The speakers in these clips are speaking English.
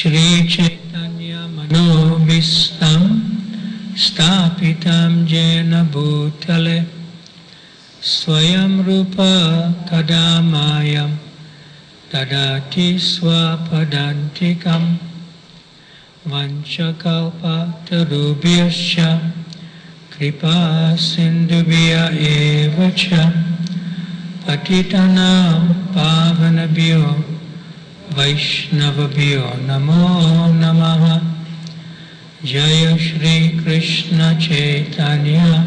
Shri Chaitanya Manobhistam Stapitam Jena Bhutale Swayam Rupa Tadamayam Tadati Swapadantikam Vanchakalpa Tarubhyascha Kripa Sindhubhya Evacha Patitanam Pavanabhyo Vaishnavabhyo Namo Namaha Jaya Shri Krishna Chaitanya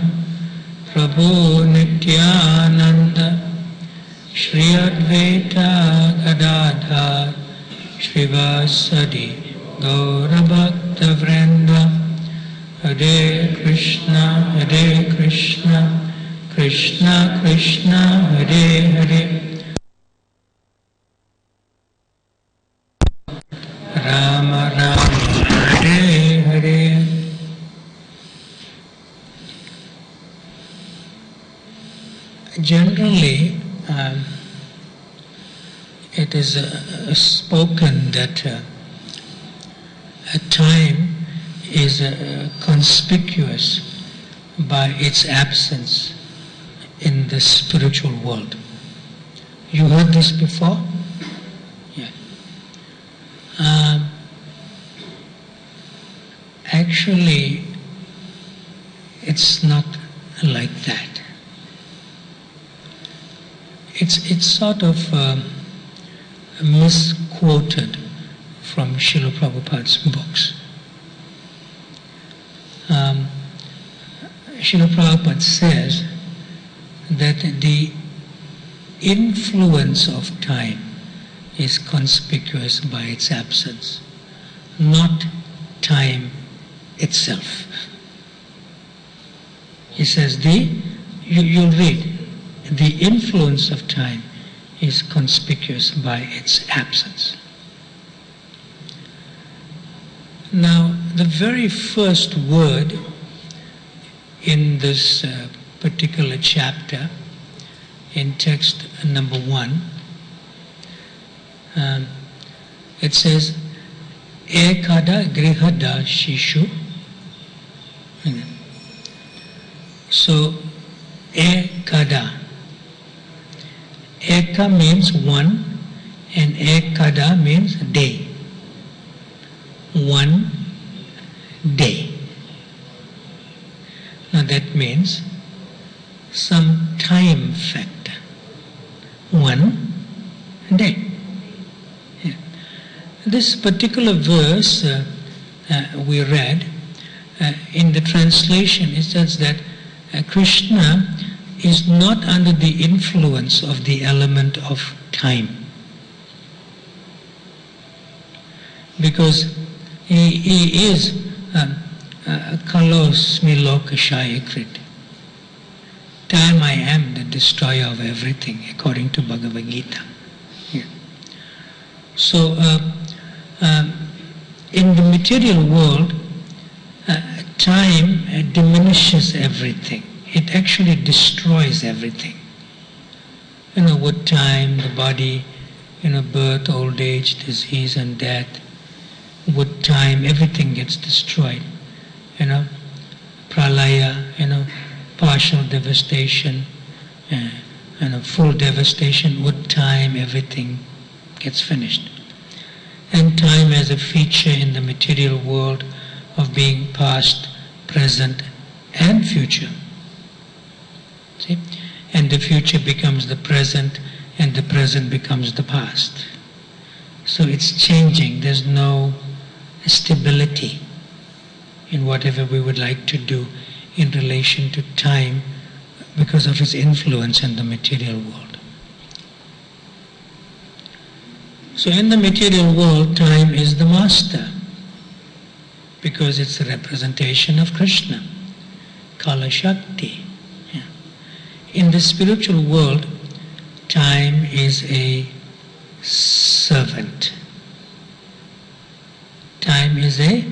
Prabhu Nityananda Shri Advaita Gadadhar Shrivasadi Gaura Bhakta Vrinda Hare Krishna Krishna Krishna Hare Hare Rama Rama Hare Hare. Generally, it is spoken that a time is conspicuous by its absence in the spiritual world. You heard this before? Yeah. Actually, it's not like that. It's sort of misquoted from Srila Prabhupada's books. Srila Prabhupada says that the influence of time is conspicuous by its absence, not time itself. He says you'll read, the influence of time is conspicuous by its absence. Now, the very first word in this particular chapter, in text number 1, it says, Ekada grihada shishu. So, ekada. Eka means one, and ekada means day. 1 day. Now that means some time factor. 1 day. Yeah. This particular verse we read, in the translation it says that Krishna is not under the influence of the element of time, because he is kalosmi lokashayakrit. Time I am the destroyer of everything, according to Bhagavata. Yeah. So, in the material world, time diminishes everything. It actually destroys everything. With time, the body, birth, old age, disease and death, with time, everything gets destroyed. Pralaya, partial devastation, full devastation. With time, everything gets finished. And time has a feature in the material world of being past, present, and future. See? And the future becomes the present, and the present becomes the past. So it's changing. There's no stability in whatever we would like to do in relation to time because of its influence in the material world. So in the material world, time is the master because it's a representation of Krishna, Kala Shakti. Yeah. In the spiritual world, time is a servant. Time is a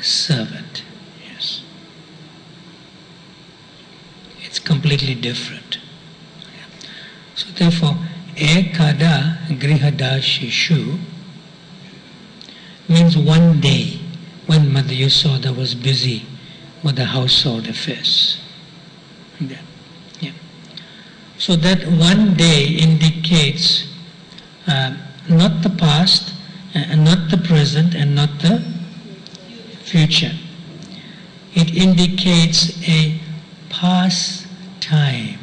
servant. Yes. It's completely different. So therefore, ekada grihada shishu, means one day when Mother Yasoda was busy with the household affairs. Yeah. Yeah. So that one day indicates not the past, and not the present, and not the future. It indicates a past time.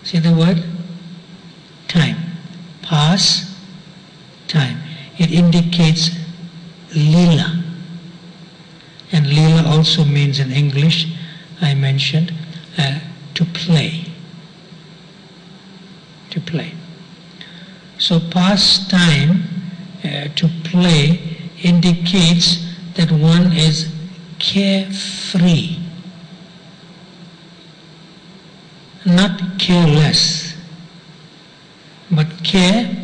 See the word? Time. Past time. It indicates Lila. And Lila also means in English, I mentioned, to play. To play. So past time, to play, indicates that one is carefree, not careless, but carefree.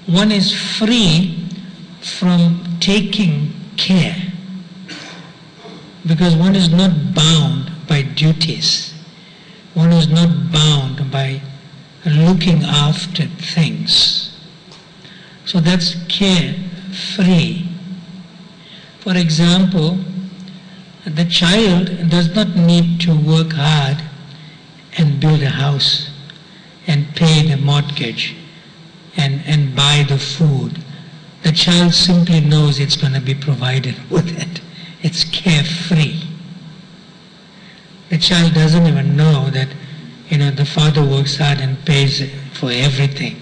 One is free from taking care, because one is not bound by duties. One is not bound by looking after things. So that's carefree. For example, the child does not need to work hard and build a house and pay the mortgage and buy the food. The child simply knows it's going to be provided with it. It's carefree. The child doesn't even know that, the father works hard and pays for everything,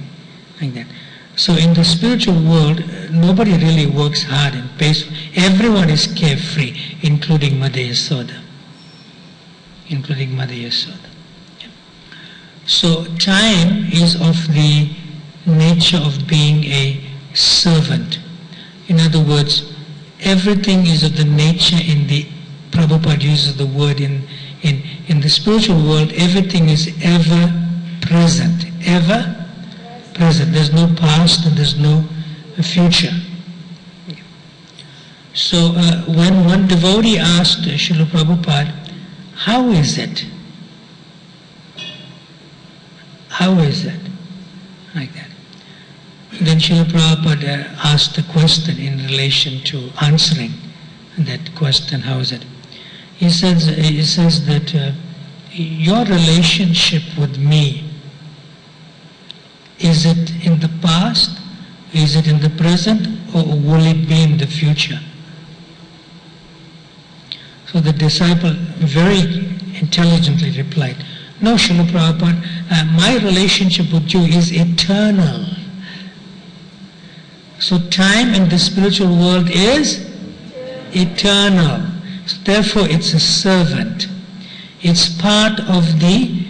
like that. So in the spiritual world, nobody really works hard and pays. Everyone is carefree, including Mother Yasoda. Including Mother Yasoda. Yeah. So time is of the nature of being a servant. In other words, everything is of the nature in the, Prabhupada uses the word in the spiritual world, everything is ever present. Ever present. There's no past and there's no future. So when one devotee asked Srila Prabhupada, how is it? How is it? Like that. Then Srila Prabhupada asked a question in relation to answering that question, how is it? He says that your relationship with me, is it in the past, is it in the present, or will it be in the future? So the disciple very intelligently replied, no, Srila Prabhupada, my relationship with you is eternal. So time in the spiritual world is eternal. So therefore it's a servant. It's part of the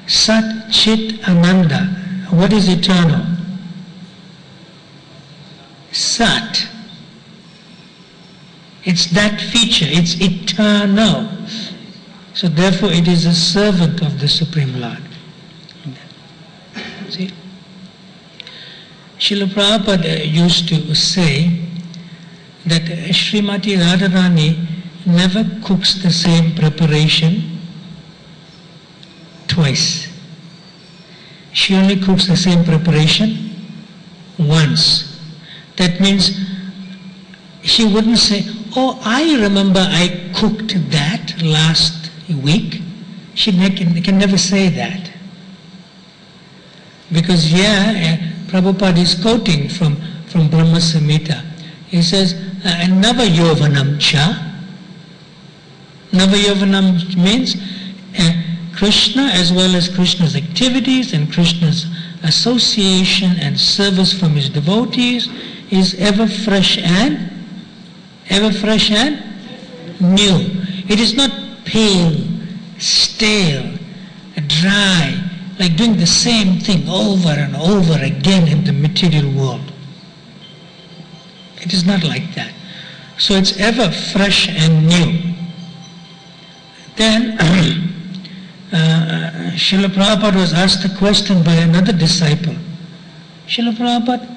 Sat Chit Ananda. What is eternal? Sat. It's that feature. It's eternal. So therefore it is a servant of the Supreme Lord. See? Srila Prabhupada used to say that Srimati Radharani never cooks the same preparation twice. She only cooks the same preparation once. That means she wouldn't say, oh, I remember I cooked that last week. She can never say that. Because Prabhupada is quoting from Brahma Samhita. He says, Nava Yovanam cha. Nava Yovanam means Krishna, as well as Krishna's activities and Krishna's association and service from his devotees, is ever fresh and new. It is not pale, stale, dry, like doing the same thing over and over again in the material world. It is not like that. So it's ever fresh and new. Then Srila Prabhupada was asked a question by another disciple. Srila Prabhupada,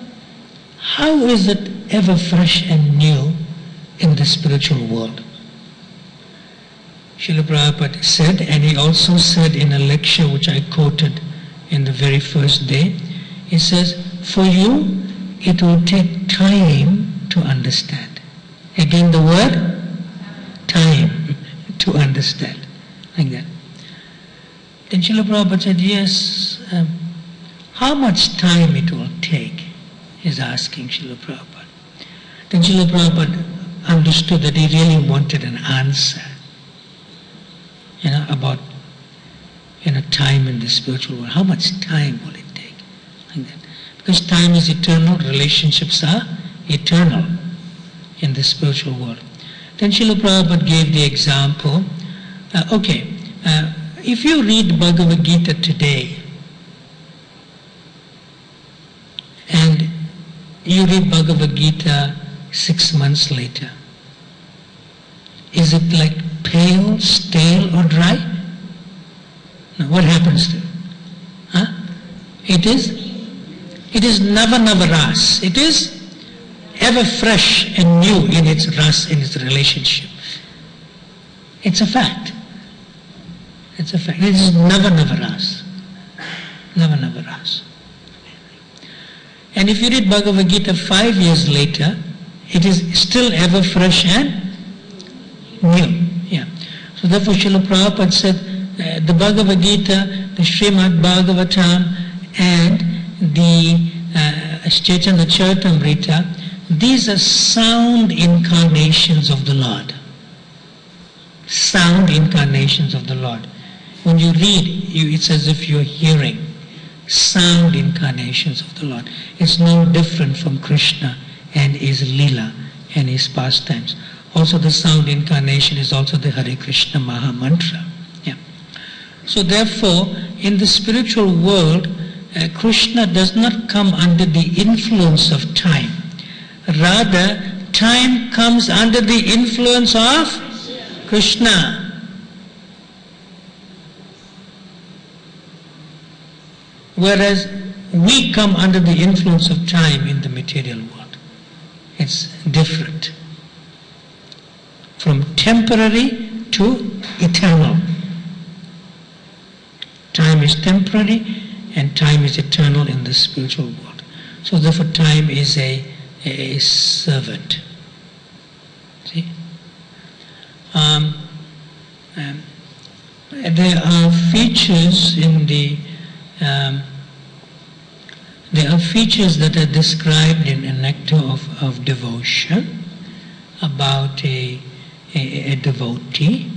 how is it ever fresh and new in the spiritual world? Srila Prabhupada said, and he also said in a lecture which I quoted in the very first day, he says, for you, it will take time to understand. Again, the word time to understand, like that. Then Srila Prabhupada said, yes, how much time it will take, is asking Srila Prabhupada. Then Srila Prabhupada understood that he really wanted an answer, about, time in the spiritual world. How much time will it take? Like that. Because time is eternal, relationships are eternal in the spiritual world. Then Srila Prabhupada gave the example, if you read Bhagavad Gita today, and you read Bhagavad Gita 6 months later, is it like pale, stale, or dry? Now, what happens to it? It is nava ras. It is ever fresh and new in its ras, in its relationship. It's a fact. It's a fact. It is nava ras. Nava ras. And if you read Bhagavad Gita 5 years later, it is still ever fresh and new. Yeah. So therefore Srila Prabhupada said the Bhagavad Gita, the Srimad Bhagavatam, and the Chaitanya Charitamrita, these are sound incarnations of the Lord. Sound incarnations of the Lord. When you read, it's as if you're hearing sound incarnations of the Lord. It's no different from Krishna and his Lila and his pastimes. Also the sound incarnation is also the Hare Krishna Maha Mantra. Yeah. So therefore, in the spiritual world, Krishna does not come under the influence of time. Rather, time comes under the influence of Krishna. Whereas we come under the influence of time in the material world. It's different. From temporary to eternal. Time is temporary and time is eternal in the spiritual world. So therefore time is a servant. See? There are features in the there are features that are described in a nectar of devotion about a devotee,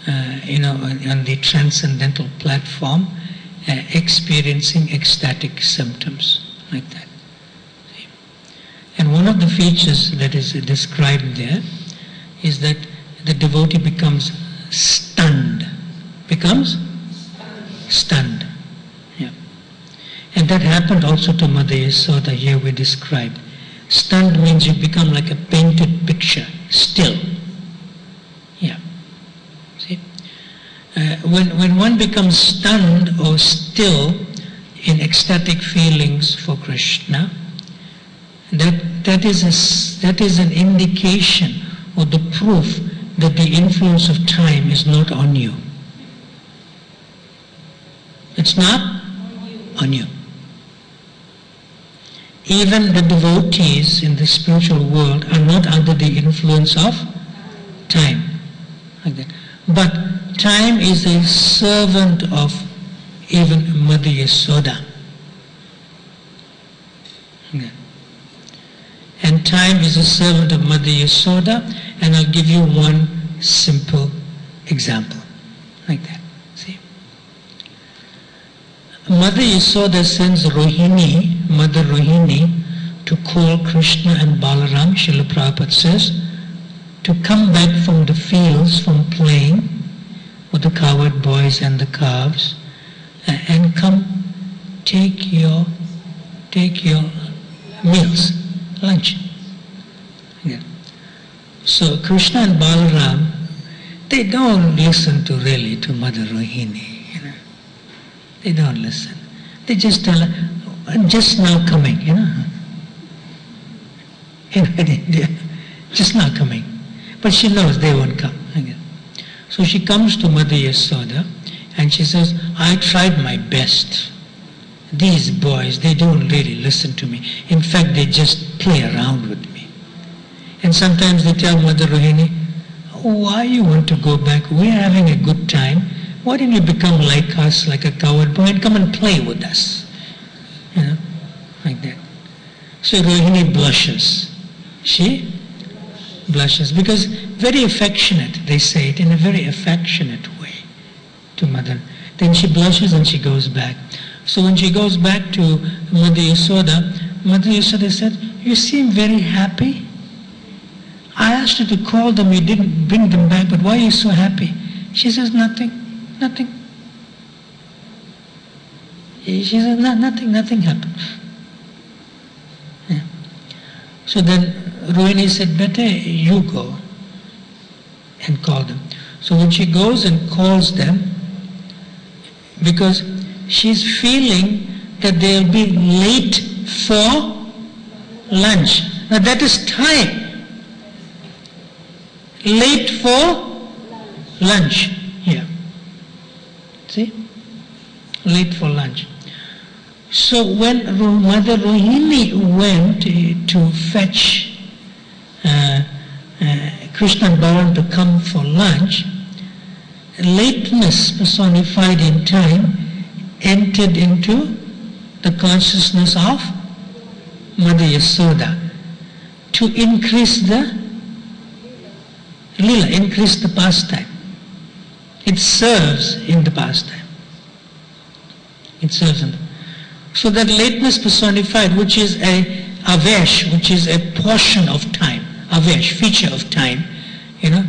on the transcendental platform, experiencing ecstatic symptoms, like that. See? And one of the features that is described there is that the devotee becomes stunned. Becomes stunned. Yeah. And that happened also to Mother Yasoda, here we described. Stunned means you become like a painted picture, still. Yeah. See? When one becomes stunned or still in ecstatic feelings for Krishna, that is an indication or the proof that the influence of time is not on you. It's not on you. Even the devotees in the spiritual world are not under the influence of time. Like that. But time is a servant of even Mother Yasoda. Okay. And time is a servant of Mother Yasoda, and I'll give you one simple example. Like that. See? Mother Yasoda sends Rohini, Mother Rohini, to call Krishna and Balaram, Srila Prabhupada says, to come back from the fields, from playing with the cowherd boys and the calves, and come take your meals, lunch. Yeah. So Krishna and Balaram, they don't listen to Mother Rohini. They don't listen. They just tell her, I'm just now coming, in India, just now coming. But she knows they won't come. So she comes to Mother Yasoda and she says, I tried my best these boys, they don't really listen to me. In fact, they just play around with me. And sometimes they tell Mother Rohini, why you want to go back? We're having a good time. Why don't you become like us, like a coward boy, and come and play with us? You know, like that. So Rohini blushes. She blushes because very affectionate, they say it in a very affectionate way to Mother. Then she blushes and she goes back. So when she goes back to Mother Yasoda said, you seem very happy. I asked you to call them, you didn't bring them back, but why are you so happy? She says, nothing. She says, nothing happened. Yeah. So then Rohini said, better you go and call them. So when she goes and calls them, because she's feeling that they'll be late for lunch. Now that is time. Late for lunch. Yeah. See? Late for lunch. So when Mother Rohini went to fetch Krishna and Balaram to come for lunch, lateness personified in time entered into the consciousness of Mother Yasoda to increase the Lila, increase the pastime. It serves in the pastime. It serves in the... So that lateness personified, which is a avesh, which is a portion of time, avesh, feature of time, you know,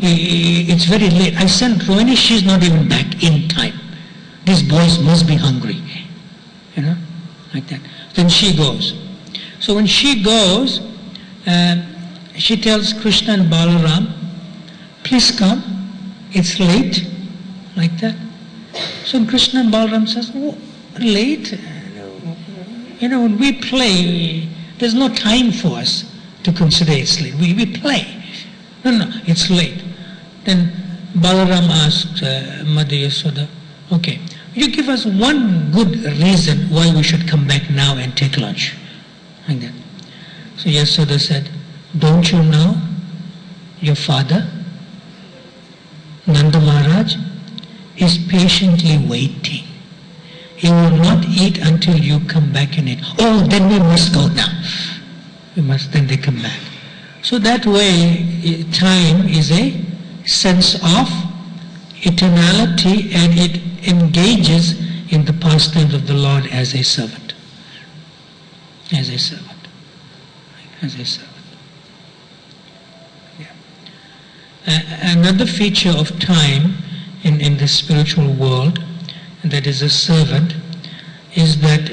it's very late. I sent Rohini, she's not even back in time. These boys must be hungry, you know, like that. Then she goes. So when she goes, she tells Krishna and Balaram, please come, it's late, like that. So Krishna and Balaram says, oh, late? You know, when we play, there's no time for us to consider it's late. We play. No, it's late. Then Balaram asked Mother Yasoda, okay, you give us one good reason why we should come back now and take lunch. Like that. So Yasoda said, don't you know your father, Nanda Maharaj, is patiently waiting. He will not eat until you come back and eat. Oh, then we must go now. Then they come back. So that way, time is a sense of eternality, and it engages in the pastimes of the Lord as a servant. As a servant. As a servant. Yeah. Another feature of time in the spiritual world, that is a servant, is that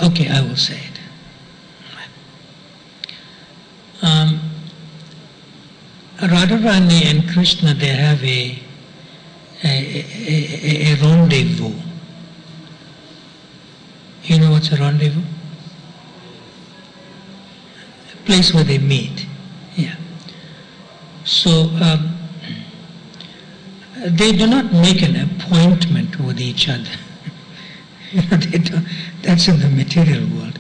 okay, I will say it. Radharani and Krishna, they have a rendezvous. You know what's a rendezvous? A place where they meet. Yeah. So they do not make an appointment with each other. You know, they don't, that's in the material world.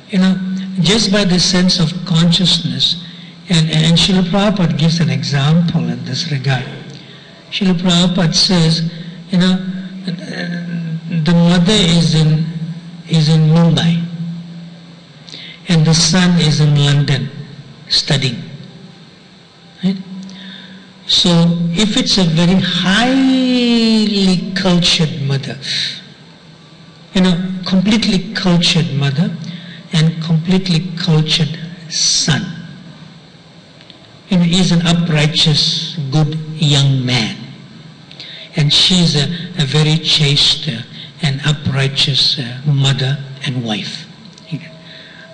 You know, just by the sense of consciousness, and Srila Prabhupada gives an example in this regard. Srila Prabhupada says, you know, the mother is in Mumbai, and the son is in London studying. Right? So if it's a very highly cultured mother, you know, completely cultured mother and completely cultured son, you know, he's an uprighteous, good young man, and she's a very chaste and uprighteous mother and wife.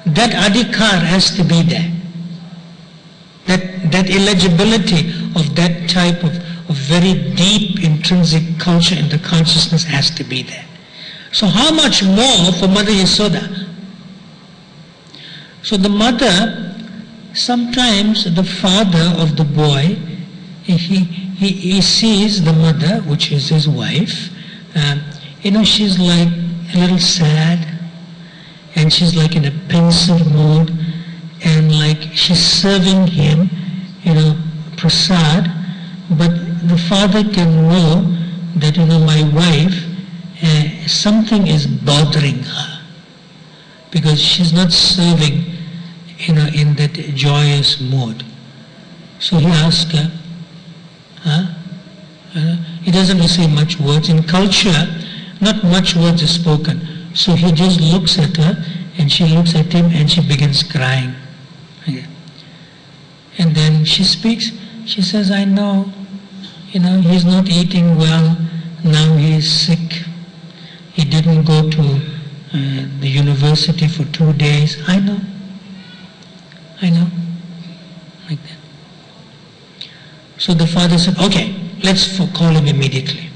That adhikar has to be there. That eligibility of that type of very deep intrinsic culture in the consciousness has to be there. So how much more for Mother Yasoda? So the mother sometimes the father of the boy, he sees the mother, which is his wife, she's like a little sad, and she's like in a pensive mood, and like she's serving him, prasad, but the father can know that, my wife, something is bothering her, because she's not serving, in that joyous mood. So he asks her, he doesn't say much words. In culture, not much words is spoken. So he just looks at her, and she looks at him, and she begins crying. Okay. And then she speaks. She says, I know, he's not eating well. Now he is sick. He didn't go to the university for 2 days. I know. Like that. So the father said, okay, let's call him immediately.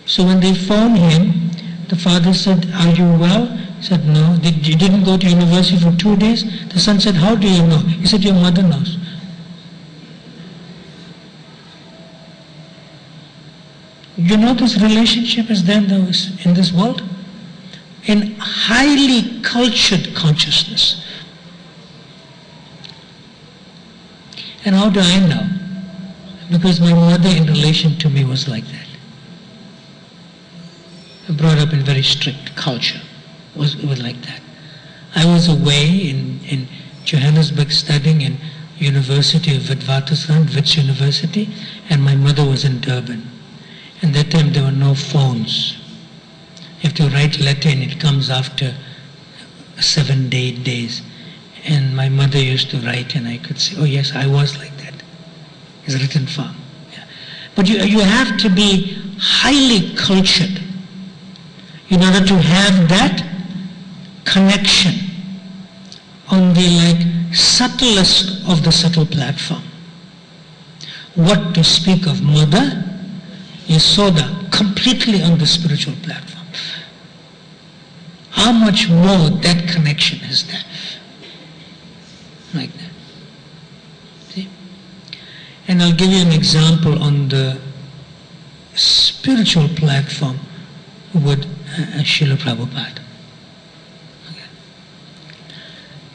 So when they phoned him, the father said, are you well? He said, no. You didn't go to university for 2 days? The son said, how do you know? He said, your mother knows. You know this relationship is there in this world? In highly cultured consciousness. And how do I know? Because my mother in relation to me was like that. I brought up in very strict culture. It was like that. I was away in Johannesburg studying in University of Witwatersrand, Wits University, and my mother was in Durban. And that time there were no phones. You have to write a letter and it comes after 7 to 8 days. And my mother used to write and I could say, oh yes, I was like that. It's written form. Yeah. But you have to be highly cultured in order to have that connection on the subtlest of the subtle platform. What to speak of mother, Yasoda, completely on the spiritual platform. How much more that connection is there? Like that. See? And I'll give you an example on the spiritual platform with Srila Prabhupada. Okay.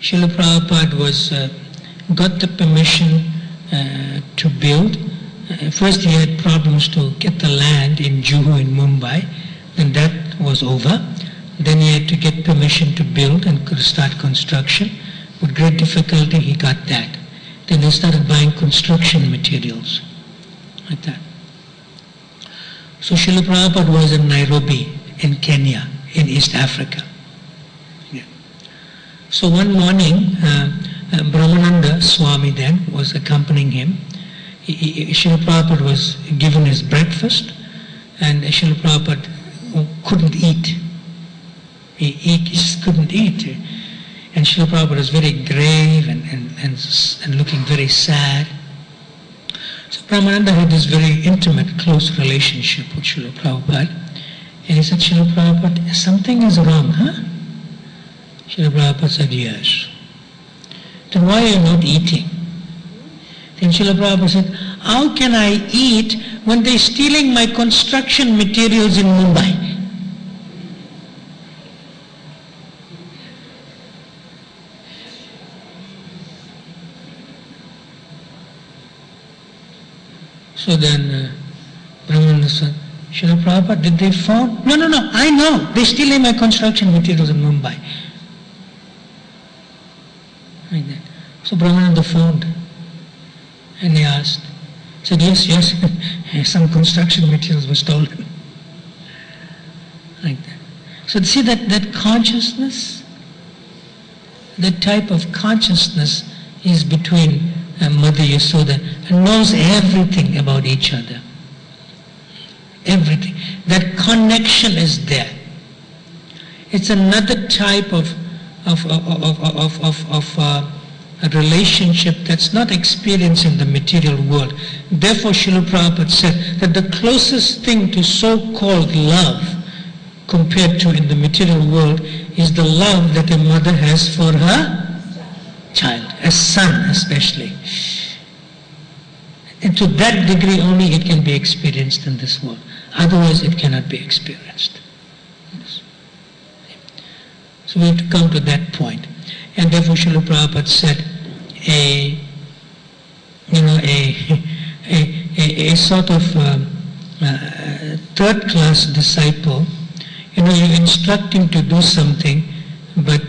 Srila Prabhupada got the permission to build. First he had problems to get the land in Juhu in Mumbai, and that was over. Then he had to get permission to build and could start construction. With great difficulty he got that. Then he started buying construction materials, like that. So Srila Prabhupada was in Nairobi, in Kenya, in East Africa. Yeah. So one morning, Brahmananda Swami then was accompanying him. Srila Prabhupada was given his breakfast, and Srila Prabhupada couldn't eat. He just couldn't eat. And Srila Prabhupada was very grave and looking very sad. So Brahmananda had this very intimate, close relationship with Srila Prabhupada. And he said, Srila Prabhupada, something is wrong, huh? Srila Prabhupada said, yes. Then why are you not eating? Then Srila Prabhupada said, how can I eat when they're stealing my construction materials in Mumbai? So then Brahmananda said, Srila Prabhupada, did they phone? No, I know. They're stealing my construction materials in Mumbai. Like that. So Brahmananda phoned. And he asked. He said, yes, some construction materials were stolen. Like that. So see that consciousness, that type of consciousness is between Mother Yasoda and knows everything about each other. Everything. That connection is there. It's another type of a relationship that's not experienced in the material world. Therefore, Srila Prabhupada said that the closest thing to so-called love compared to in the material world is the love that a mother has for her child. a son especially. And to that degree only it can be experienced in this world. Otherwise it cannot be experienced. So we have to come to that point. And therefore Srila Prabhupada said a sort of third class disciple, you instruct him to do something, but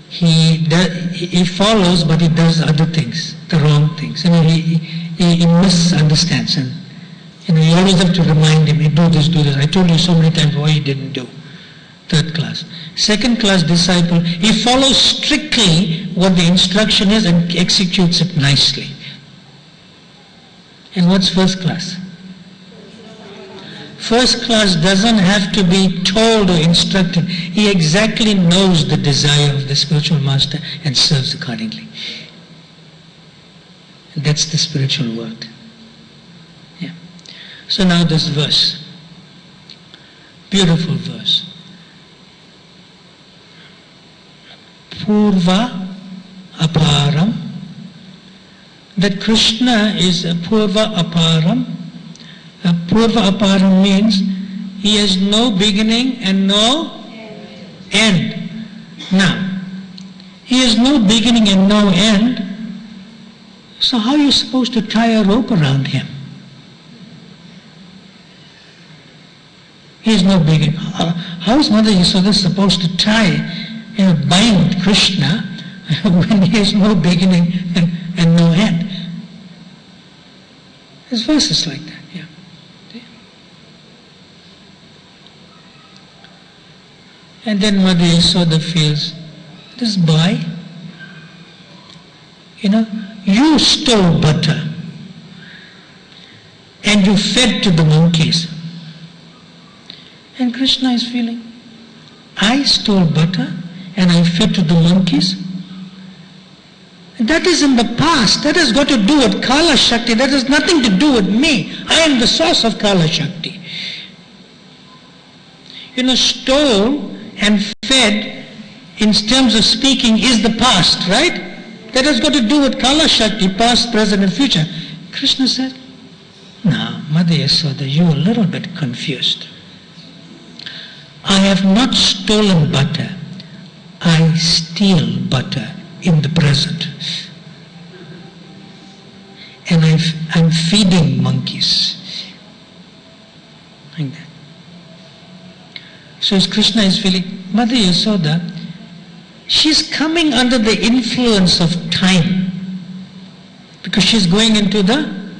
he follows, but he does other things, the wrong things. He misunderstands, and you always have to remind him, do this. I told you so many times why he didn't do. Third class. Second class disciple, he follows strictly what the instruction is and executes it nicely. And what's first class? First class doesn't have to be told or instructed. He exactly knows the desire of the spiritual master and serves accordingly. And that's the spiritual world. Yeah. So now this verse. Beautiful verse. Purva aparam. That Krishna is a Purva aparam. Purva aparam means he has no beginning and no end. Now, he has no beginning and no end. So how are you supposed to tie a rope around him? He has no beginning. How is Mother Yasoda supposed to bind Krishna when he has no beginning and no end? There's verses like that, yeah. And then Mother Yasoda feels, this boy, you stole butter and you fed to the monkeys. And Krishna is feeling, I stole butter and I fed to the monkeys? That is in the past. That has got to do with Kala Shakti. That has nothing to do with me. I am the source of Kala Shakti. Stole and fed, in terms of speaking, is the past, right? That has got to do with Kala Shakti, past, present and future. Krishna said, no, Mother Yasoda, you are a little bit confused. I have not stolen butter. I steal butter in the present. And I'm feeding monkeys. Like that. So as Krishna is feeling, Mother Yasoda, she's coming under the influence of time because she's going into the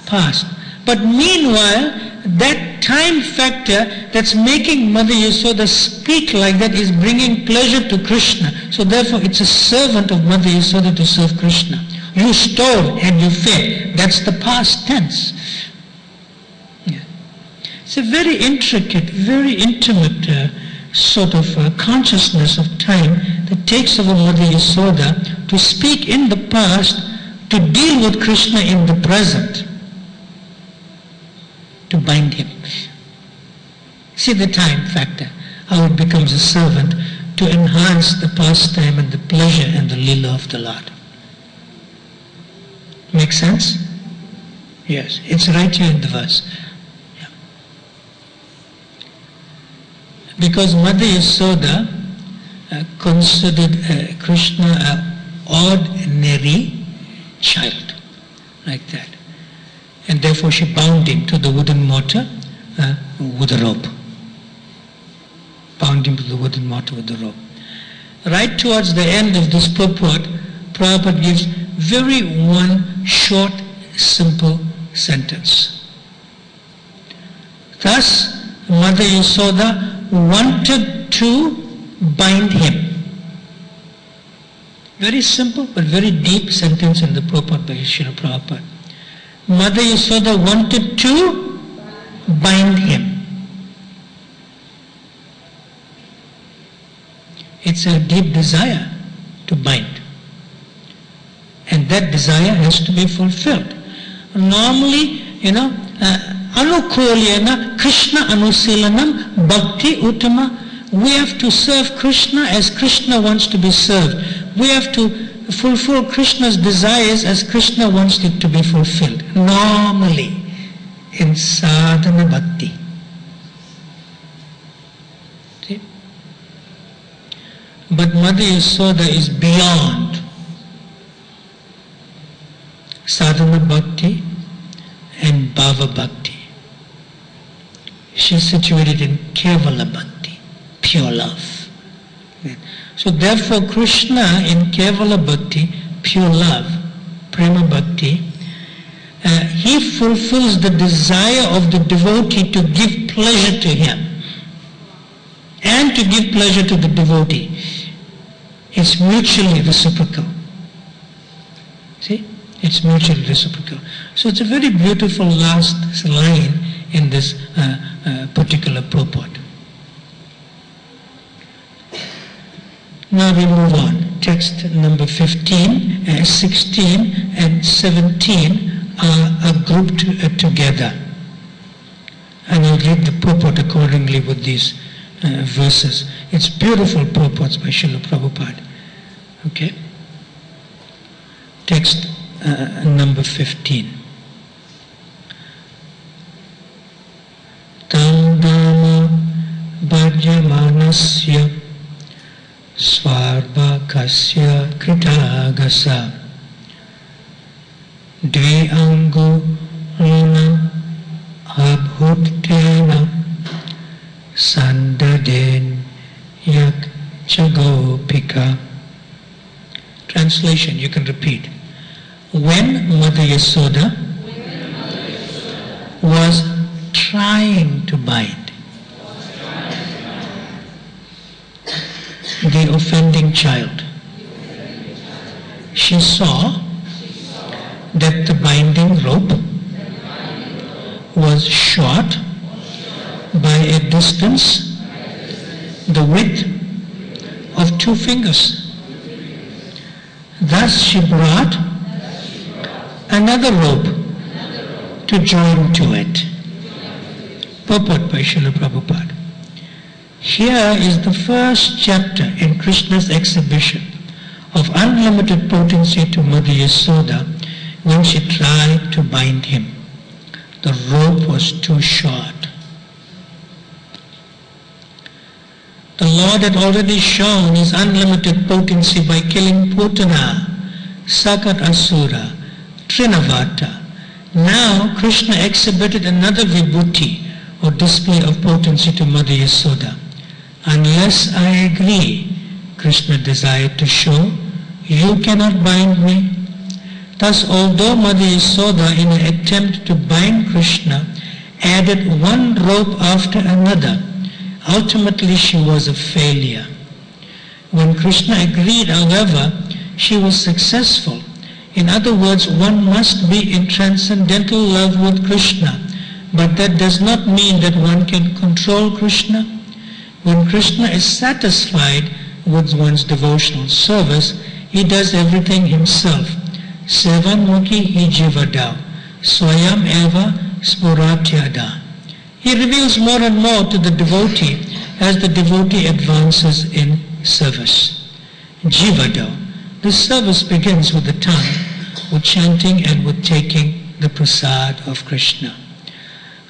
past. But meanwhile, that time factor that's making Mother Yasoda speak like that is bringing pleasure to Krishna. So therefore it's a servant of Mother Yasoda to serve Krishna. You stole and you fed. That's the past tense. Yeah. It's a very intricate, very intimate sort of consciousness of time that takes over Mother Yasoda to speak in the past, to deal with Krishna in the present, to bind him. See the time factor, how it becomes a servant to enhance the pastime and the pleasure and the Lila of the Lord. Make sense? Yes, it's right here in the verse. Yeah. Because Mother Yasoda considered Krishna an ordinary child, like that. And therefore she bound him to the wooden mortar with a rope. Bound him to the wooden mortar with a rope. Right towards the end of this purport, Prabhupada gives one short, simple sentence. Thus, Mother Yasoda wanted to bind him. Very simple but very deep sentence in the purport by Srila Prabhupada. Mother Yasoda wanted to bind him. It's a deep desire to bind. And that desire has to be fulfilled. Normally, anukulyena Krishna anusilanam bhakti uttama. We have to serve Krishna as Krishna wants to be served. We have to fulfill Krishna's desires as Krishna wants it to be fulfilled. Normally, in sadhana bhakti. See? But Mother Yasoda is beyond sadhana bhakti and bhava bhakti. She is situated in kevala bhakti, pure love. So therefore Krishna in kevala bhakti, pure love, prema bhakti, he fulfills the desire of the devotee to give pleasure to him and to give pleasure to the devotee. It's mutually reciprocal. See? It's mutually reciprocal. So it's a very beautiful last line in this particular purport. Now we move on. Text number 15, 16 and 17 are grouped together. And I'll read the purport accordingly with these verses. It's beautiful purports by Srila Prabhupada. Okay? Text number 15. Tam dama bhajamanasya Svarbhakasya kritagasa Dve angulina abhuttena Sandaden yak chagopika. Translation, you can repeat. When Mother Yasoda was trying to bind the offending child, she saw that the binding rope was short by a distance the width of 2 fingers. Thus she brought another rope to join to it. Purport by Srila Prabhupada. Here is the first chapter in Krishna's exhibition of unlimited potency to Mother Yasoda when she tried to bind him. The rope was too short. The Lord had already shown his unlimited potency by killing Putana, Sakat Asura, Trinavata. Now Krishna exhibited another vibhuti or display of potency to Mother Yasoda. Unless I agree, Krishna desired to show, you cannot bind me. Thus, although Mother Yasoda, in an attempt to bind Krishna, added one rope after another, ultimately she was a failure. When Krishna agreed, however, she was successful. In other words, one must be in transcendental love with Krishna, but that does not mean that one can control Krishna. When Krishna is satisfied with one's devotional service, he does everything himself. Sevan mukhi hi jivada, swayam eva spuratyada. He reveals more and more to the devotee as the devotee advances in service. Jivada. This service begins with the tongue, with chanting and with taking the prasad of Krishna.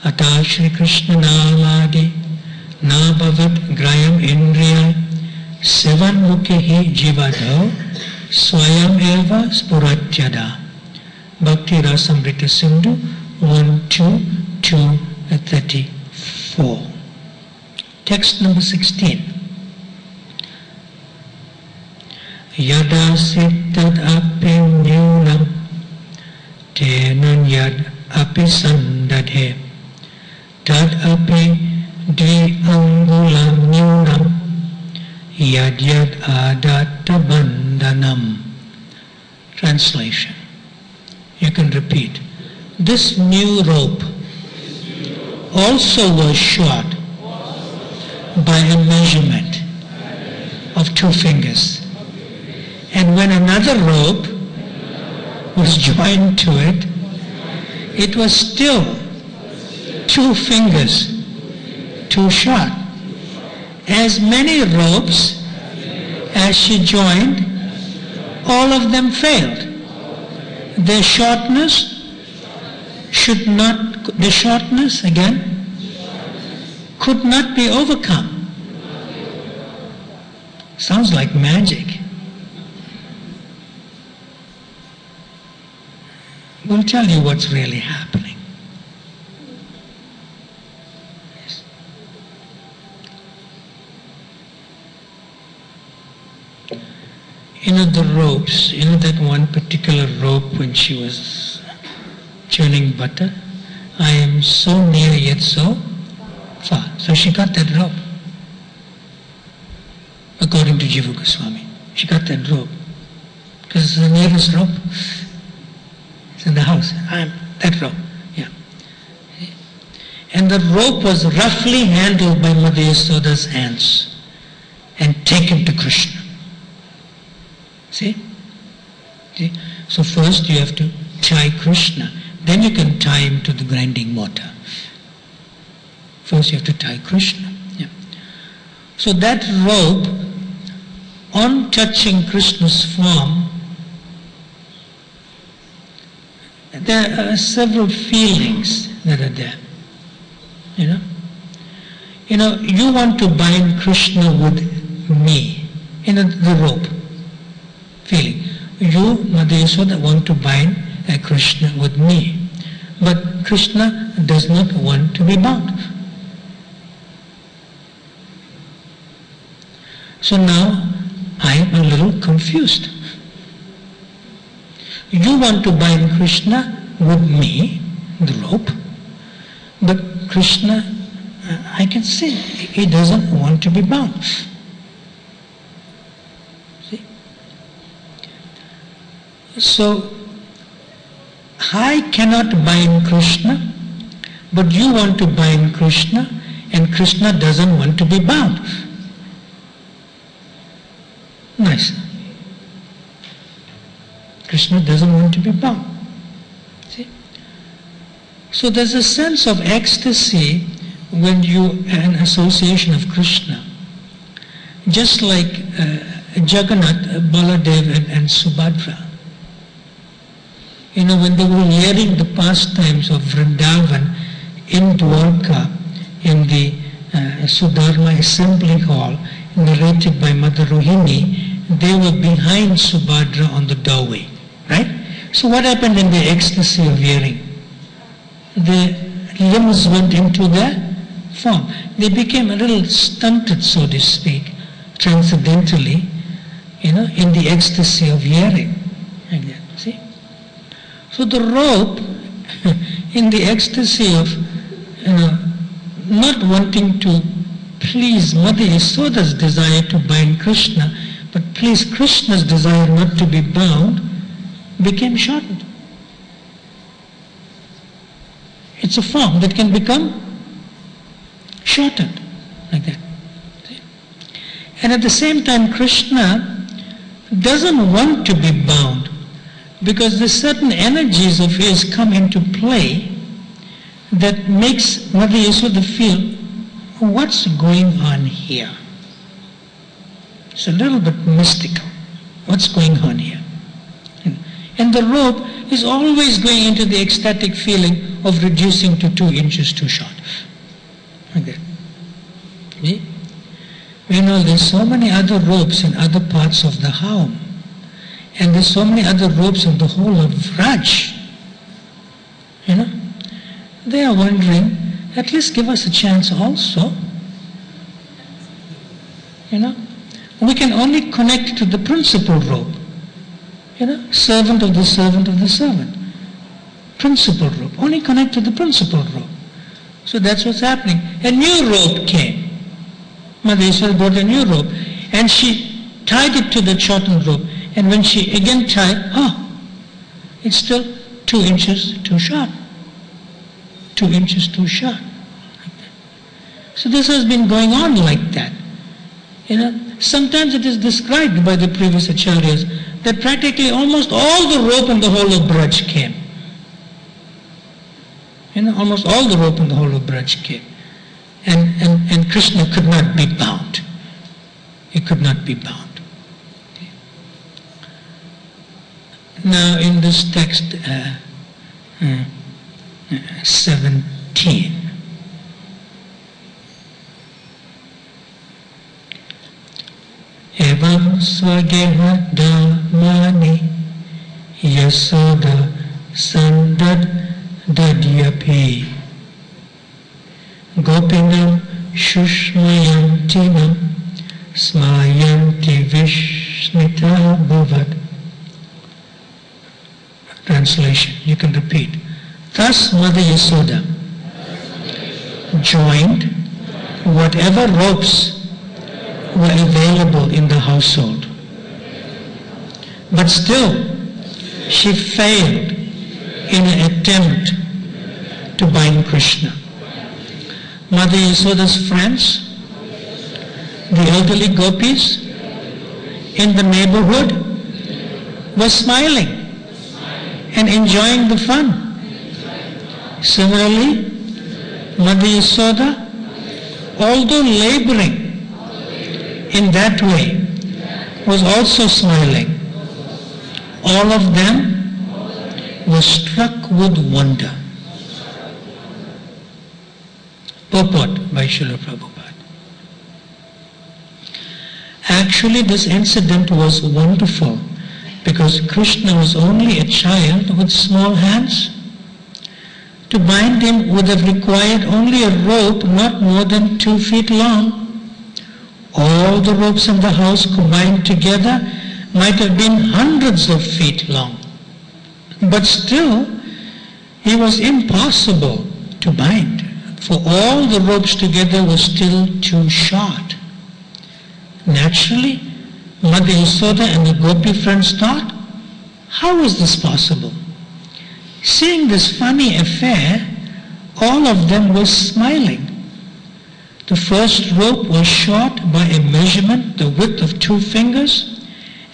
Ata Shri Krishna Namadi Na bhavat grayam indriya Sevan mukhi jivado Swayam eva spuratyada. Bhakti Rasamrita Sindhu 1-2-2-34. Text number 16. Yada siddhad api nyunam Tenan yad api sandadhe Tad api Dvi angulam nyunam Yad yad adatta bandhanam. Translation. You can repeat. This new rope also was short by a measurement of 2 fingers. And when another rope was joined to it, it was still 2 fingers too short. As many ropes as she joined All of them failed. Their shortness could not be overcome. Sounds like magic. We'll tell you what's really happening. Yes. The ropes, that one particular rope when she was churning butter, I am so near yet so far. So she got that rope. According to Jiva Goswami. She got that rope. Because it's the nearest rope. It's in the house. That rope. Yeah. And the rope was roughly handled by Mother Yasoda's hands and taken to Krishna. See? So first you have to tie Krishna. Then you can tie him to the grinding mortar. First you have to tie Krishna. Yeah. So that rope, on touching Krishna's form, there are several feelings that are there. You want to bind Krishna with me. The rope. Feeling. You, Mother Yasoda, want to bind Krishna with me. But Krishna does not want to be bound. So now I am a little confused. You want to bind Krishna with me, the rope, but Krishna, I can see, he doesn't want to be bound. See? So, I cannot bind Krishna, but you want to bind Krishna, and Krishna doesn't want to be bound. Nice. Krishna doesn't want to be bound. See? So there's a sense of ecstasy when you are in association of Krishna. Just like Jagannath, Baladev and Subhadra. When they were hearing the pastimes of Vrindavan in Dwarka, in the Sudharma Assembly Hall, narrated by Mother Rohini, they were behind Subhadra on the doorway. Right? So what happened in the ecstasy of hearing? The limbs went into their form. They became a little stunted, so to speak, transcendentally, in the ecstasy of hearing. Like that, see? So the rope, in the ecstasy of, not wanting to please Mother Yasoda's desire to bind Krishna, but please Krishna's desire not to be bound, became shortened. It's a form that can become shortened, like that. See? And at the same time, Krishna doesn't want to be bound, because there's certain energies of his come into play that makes Mother Yasoda feel, what's going on here? It's a little bit mystical. What's going on here? And the rope is always going into the ecstatic feeling of reducing to 2 inches too short. Like that. See? There's so many other ropes in other parts of the home. And there's so many other ropes in the whole of Raj. They are wondering, at least give us a chance also. We can only connect to the principal rope. Servant of the servant of the servant. Principal rope. Only connect to the principal rope. So that's what's happening. A new rope came. Mother Yasoda brought a new rope. And she tied it to the shortened rope. And when she again tied, it's still 2 inches too short. 2 inches too short. Like that. So this has been going on like that. Sometimes it is described by the previous acharyas that practically almost all the rope in the whole of Braj came. Almost all the rope in the whole of Braj came. And Krishna could not be bound. He could not be bound. Now in this text 17, Evam svageha dhamani yasoda sandad dadyapi gopinam shushmayantinam smayanti vishnita bhavat. Translation, you can repeat. Thus Mother Yasoda joined whatever ropes were available in the household. But still, she failed in an attempt to bind Krishna. Mother Yasoda's friends, the elderly gopis in the neighborhood, were smiling and enjoying the fun. Similarly, Mother Yasoda, although laboring in that way, was also smiling. All of them were struck with wonder. Purport by Srila Prabhupada. Actually, this incident was wonderful because Krishna was only a child with small hands. To bind him would have required only a rope not more than 2 feet long. All the ropes in the house combined together might have been hundreds of feet long. But still, it was impossible to bind, for all the ropes together were still too short. Naturally, Mother Yasoda and the gopi friends thought, how is this possible? Seeing this funny affair, all of them were smiling. The first rope was short by a measurement the width of 2 fingers,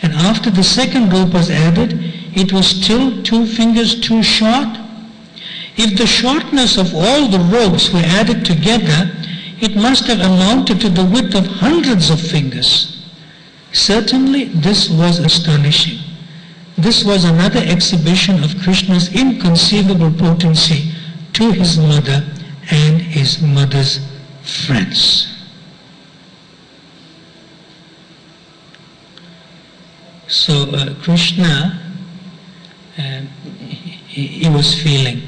and after the second rope was added, it was still 2 fingers too short. If the shortness of all the ropes were added together, it must have amounted to the width of hundreds of fingers. Certainly, this was astonishing. This was another exhibition of Krishna's inconceivable potency to his mother and his mother's friends. So Krishna, he was feeling,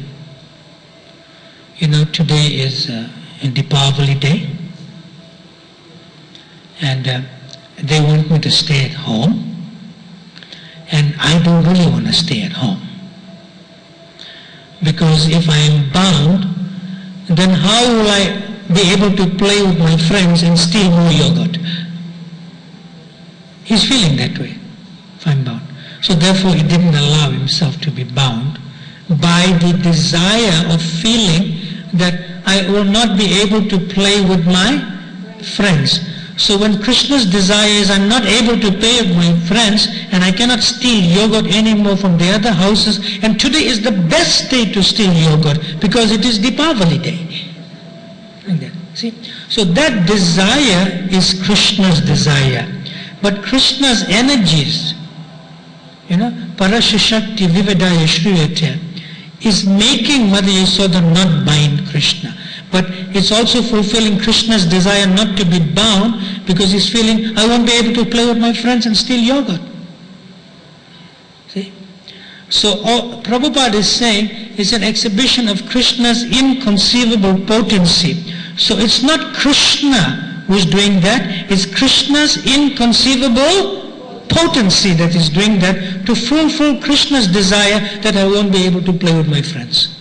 today is Deepavali day, and they want me to stay at home, and I don't really want to stay at home. Because if I am bound, then how will I be able to play with my friends and steal more yogurt? He's feeling that way, if I'm bound. So therefore he didn't allow himself to be bound by the desire of feeling that I will not be able to play with my friends. So when Krishna's desire is I'm not able to play with my friends and I cannot steal yogurt anymore from the other houses, and today is the best day to steal yogurt because it is Deepavali day. Like that. See? So that desire is Krishna's desire. But Krishna's energies, Parasya Shakti Vivedaya Shriyate, is making Mother Yasoda not bind Krishna. But it's also fulfilling Krishna's desire not to be bound because he's feeling, I won't be able to play with my friends and steal yogurt. See? So Prabhupada is saying it's an exhibition of Krishna's inconceivable potency. So it's not Krishna who's doing that, it's Krishna's inconceivable potency that is doing that to fulfill Krishna's desire that I won't be able to play with my friends.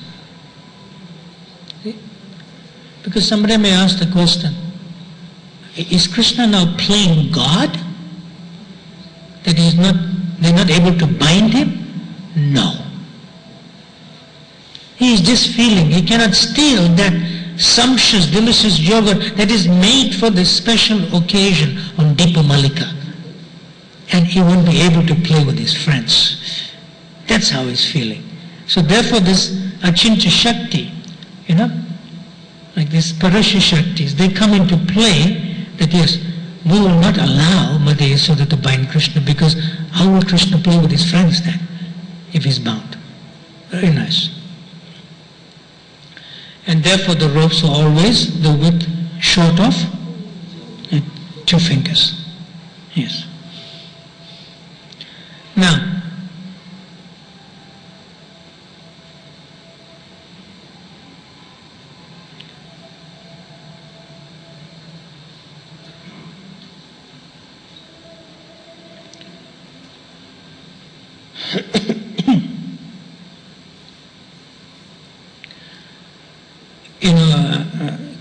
See? Because somebody may ask the question, is Krishna now playing God? That they're not able to bind him? No. He is just feeling, he cannot steal that sumptuous, delicious yogurt that is made for this special occasion on Deepa Malika. And he won't be able to play with his friends. That's how he's feeling. So therefore this Achintya Shakti, like these Parasya Shaktis, they come into play that yes, we will not allow Mother Yasoda to bind Krishna because how will Krishna play with his friends then? if he's bound. Very nice. And therefore the ropes are always the width short of 2 fingers. Yes. Now,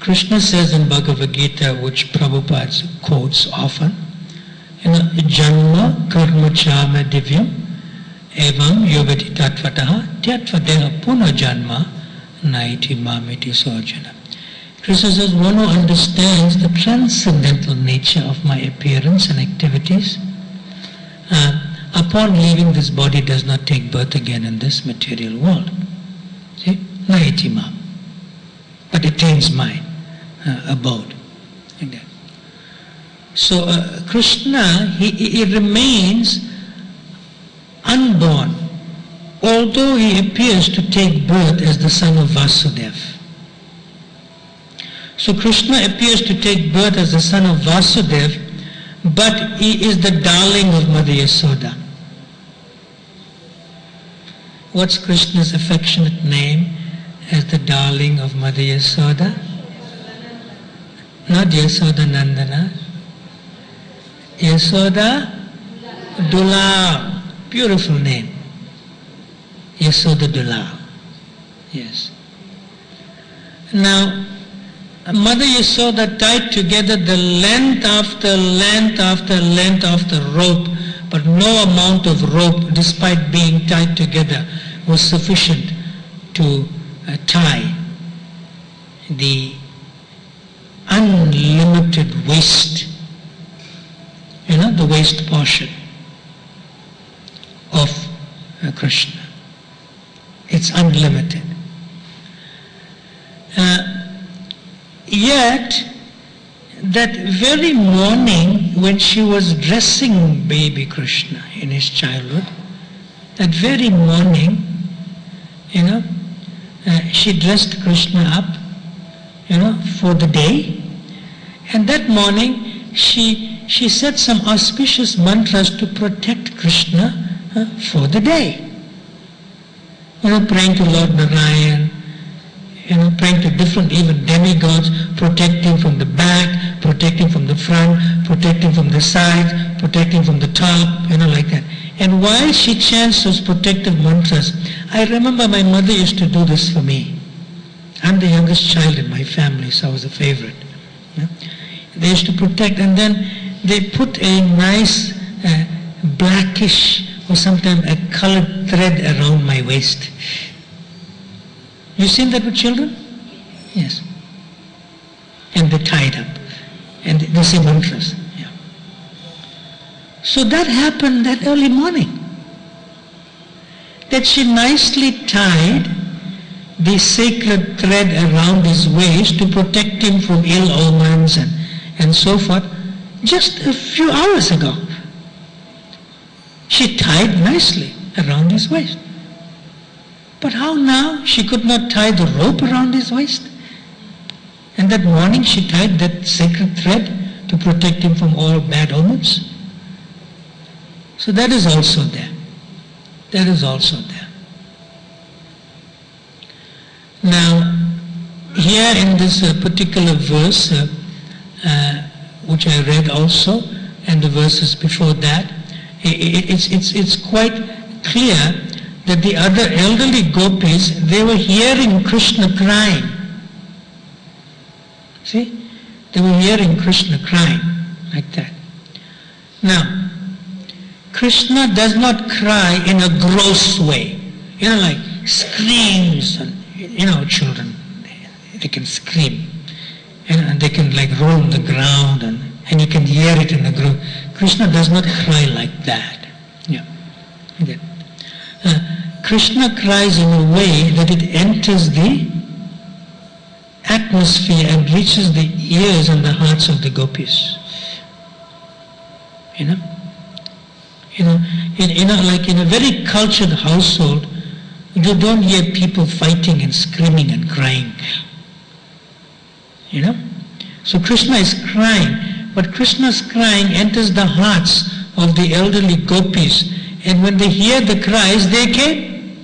Krishna says in Bhagavad Gita, which Prabhupada quotes often, Janma karma chama divyam evam yogati tatvataha tyatvadeha puna janma naiti mamiti sojana. Krishna says, one who understands the transcendental nature of my appearance and activities, upon leaving this body does not take birth again in this material world. See? Naiti mam. But attains my abode. Like that. So Krishna, he remains unborn, although he appears to take birth as the son of Vasudeva. So Krishna appears to take birth as the son of Vasudeva, but he is the darling of Mother Yasoda. What's Krishna's affectionate name as the darling of Mother Yasoda? Not Yasoda Nandana. Yasoda Dula. Beautiful name. Yasoda Dula. Yes. Now, Mother Yasoda tied together the length after length after length of the rope, but no amount of rope, despite being tied together, was sufficient to tie the unlimited waist, the waist portion of Krishna. It's unlimited. Yet, that very morning when she was dressing baby Krishna in his childhood, that very morning, she dressed Krishna up, for the day. And that morning, she said some auspicious mantras to protect Krishna for the day. Praying to Lord Narayan, praying to different even demigods, protecting from the back, protecting from the front, protecting from the sides, protecting from the top, like that. And while she chants those protective mantras, I remember my mother used to do this for me. I'm the youngest child in my family, so I was a favorite. They used to protect, and then they put a nice blackish or sometimes a colored thread around my waist. You seen that with children? Yes. And they tied up. And they say mantras. Yeah. So that happened that early morning. That she nicely tied the sacred thread around his waist to protect him from ill omens and so forth, just a few hours ago. She tied nicely around his waist. But how now? She could not tie the rope around his waist. And that morning she tied that sacred thread to protect him from all bad omens. So that is also there. That is also there. Now, here in this particular verse, which I read also, and the verses before that, it's quite clear that the other elderly gopis, they were hearing Krishna crying. See? They were hearing Krishna crying like that. Now, Krishna does not cry in a gross way. Like screams, and children, they can scream. And they can roll on the ground, and you can hear it in the group. Krishna does not cry like that. Yeah. Okay. Krishna cries in a way that it enters the atmosphere and reaches the ears and the hearts of the gopis. Like in a very cultured household, you don't hear people fighting and screaming and crying. So Krishna is crying, but Krishna's crying enters the hearts of the elderly gopis, and when they hear the cries, they came.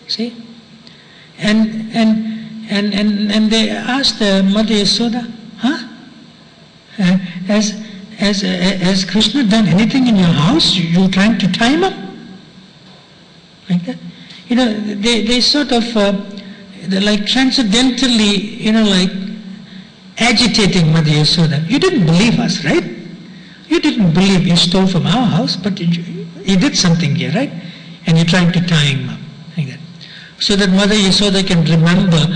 See? And they asked Mother Yasoda, has Krishna done anything in your house? You trying to tie him up? Like that? They sort of, like transcendentally, like agitating Mother Yasoda. You didn't believe us, right? You didn't believe you stole from our house, but you did something here, right? And you're trying to tie him up, like that. So that Mother Yasoda can remember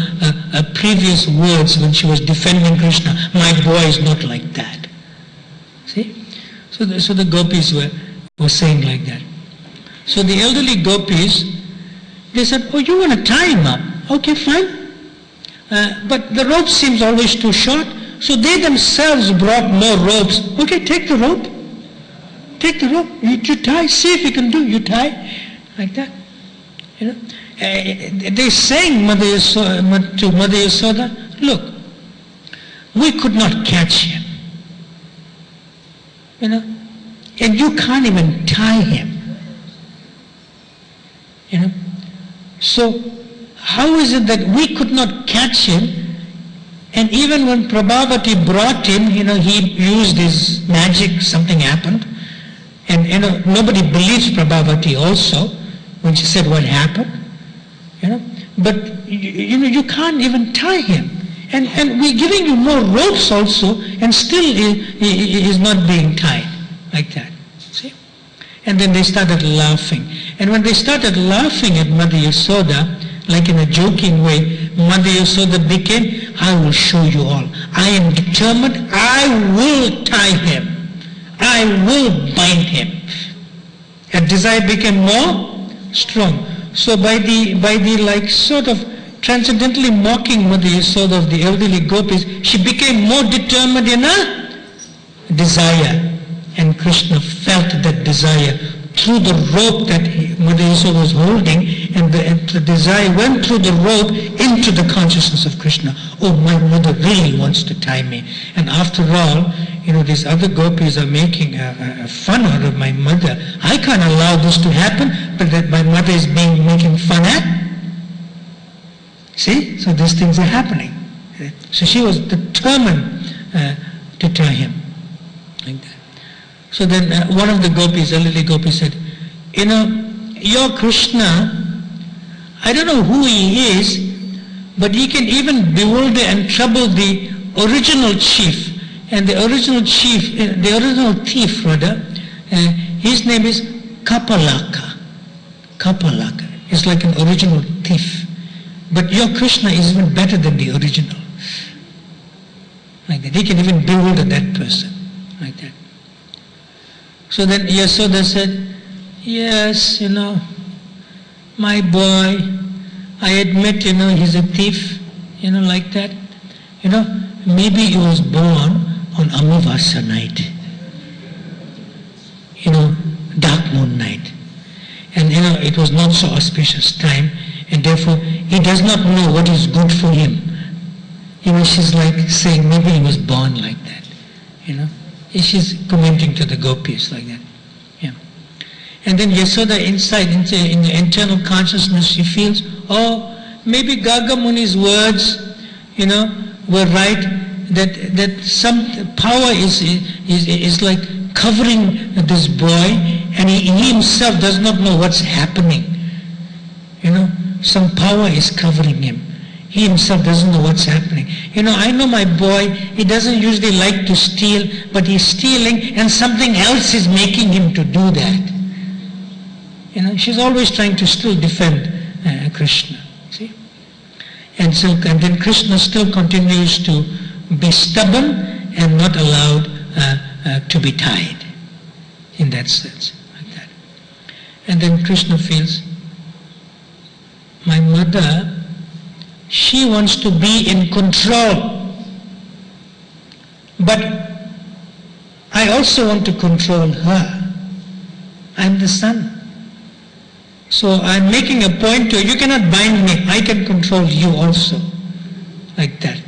previous words when she was defending Krishna. My boy is not like that. See? So the gopis were saying like that. So the elderly gopis, they said, oh, you want to tie him up? Okay, fine. But the rope seems always too short. So they themselves brought more ropes. Okay, take the rope. Take the rope. You tie. See if you can do. You tie. Like that. They sang to Mother Yasoda, look, we could not catch him. And you can't even tie him. So how is it that we could not catch him, and even when Prabhavati brought him, he used his magic, something happened, and nobody believes Prabhavati also when she said what happened, but you can't even tie him, and we're giving you more ropes also, and still he is not being tied like that. See? And then they started laughing, and when they started laughing at Mother Yasoda, like in a joking way, Mother Yasoda became, I will show you all. I am determined, I will tie him. I will bind him. And desire became more strong. So by the like sort of transcendentally mocking Mother Yasoda of the elderly gopis, she became more determined in her desire. And Krishna felt that desire through the rope that Mother Yasoda was holding, and the desire went through the rope into the consciousness of Krishna. Oh, my mother really wants to tie me. And after all, these other gopis are making fun out of my mother. I can't allow this to happen, but that my mother is making fun at. See? So these things are happening. So she was determined to tie him. Like that. So then one of the gopis, elderly gopis, said, your Krishna, I don't know who he is, but he can even bewilder and trouble the original chief. And the original chief, the original thief rather, his name is Kapalaka. Kapalaka. He's like an original thief. But your Krishna is even better than the original. Like that. He can even bewilder that person. Like that. So then Yasoda said, yes, my boy, I admit, he's a thief, like that. Maybe he was born on Amavasya night, dark moon night. And, it was not so auspicious time, and therefore he does not know what is good for him. She's like saying maybe he was born like that, She's commenting to the gopis like that. Yeah. And then Yasoda inside, in the internal consciousness, she feels, oh, maybe Garga Muni's words, were right, that some power is like covering this boy, and he himself does not know what's happening. Some power is covering him. He himself doesn't know what's happening. I know my boy, he doesn't usually like to steal, but he's stealing and something else is making him to do that. She's always trying to still defend Krishna. See? And then Krishna still continues to be stubborn and not allowed to be tied. In that sense. Like that. And then Krishna feels, my mother, she wants to be in control. But I I also want to control her. I'm the son. So I'm making a point to you cannot bind me. I can control you also. Like that.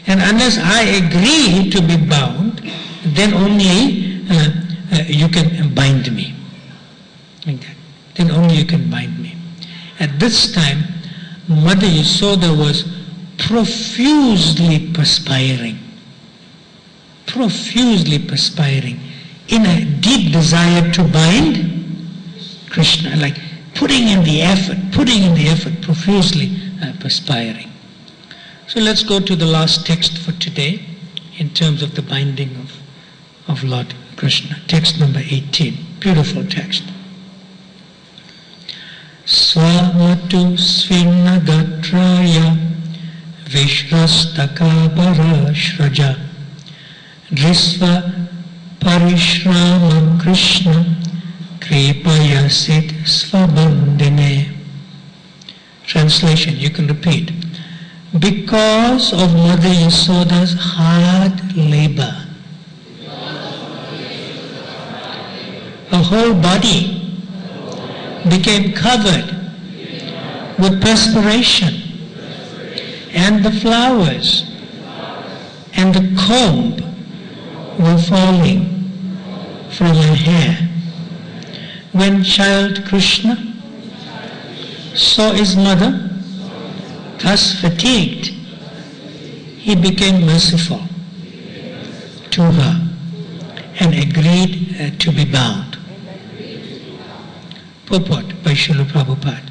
And unless I agree to be bound, then only you can bind me. Like that. Then only you can bind me. At this time, Mother Yasoda was profusely perspiring. Profusely perspiring. In a deep desire to bind Krishna. Like putting in the effort, profusely perspiring. So let's go to the last text for today in terms of the binding of Lord Krishna. Text number 18. Beautiful text. Swamatu svinagatraya vishrastakabara shraja drisva parishrama Krishna kripayasid svabandine. Translation, you can repeat. Because of Mother Yasoda's hard labor, her whole body became covered with perspiration, and the flowers and the comb were falling from her hair. When child Krishna saw his mother thus fatigued, he became merciful to her and agreed to be bound. Purport by Srila Prabhupada.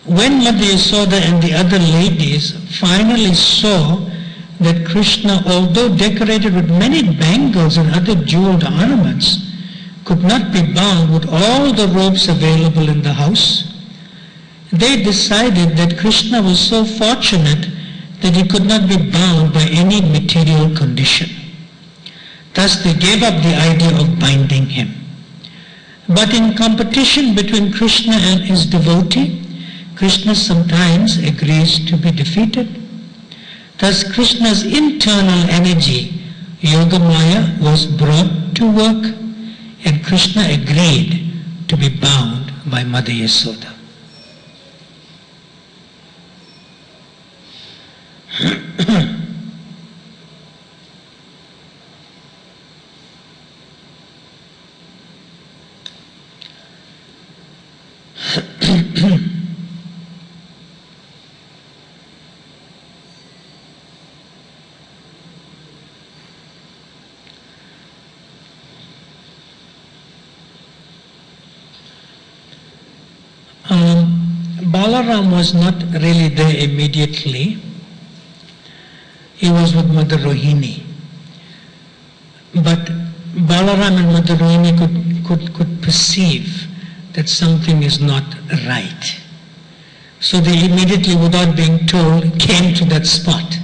When Mother Yasoda and the other ladies finally saw that Krishna, although decorated with many bangles and other jeweled ornaments, could not be bound with all the robes available in the house, they decided that Krishna was so fortunate that he could not be bound by any material condition. Thus they gave up the idea of binding him. But in competition between Krishna and his devotee, Krishna sometimes agrees to be defeated. Thus Krishna's internal energy, Yogamaya, was brought to work, and Krishna agreed to be bound by Mother Yasoda. Balaram was not really there immediately. He was with Mother Rohini. But Balaram and Mother Rohini could perceive that something is not right. So they immediately, without being told, came to that spot,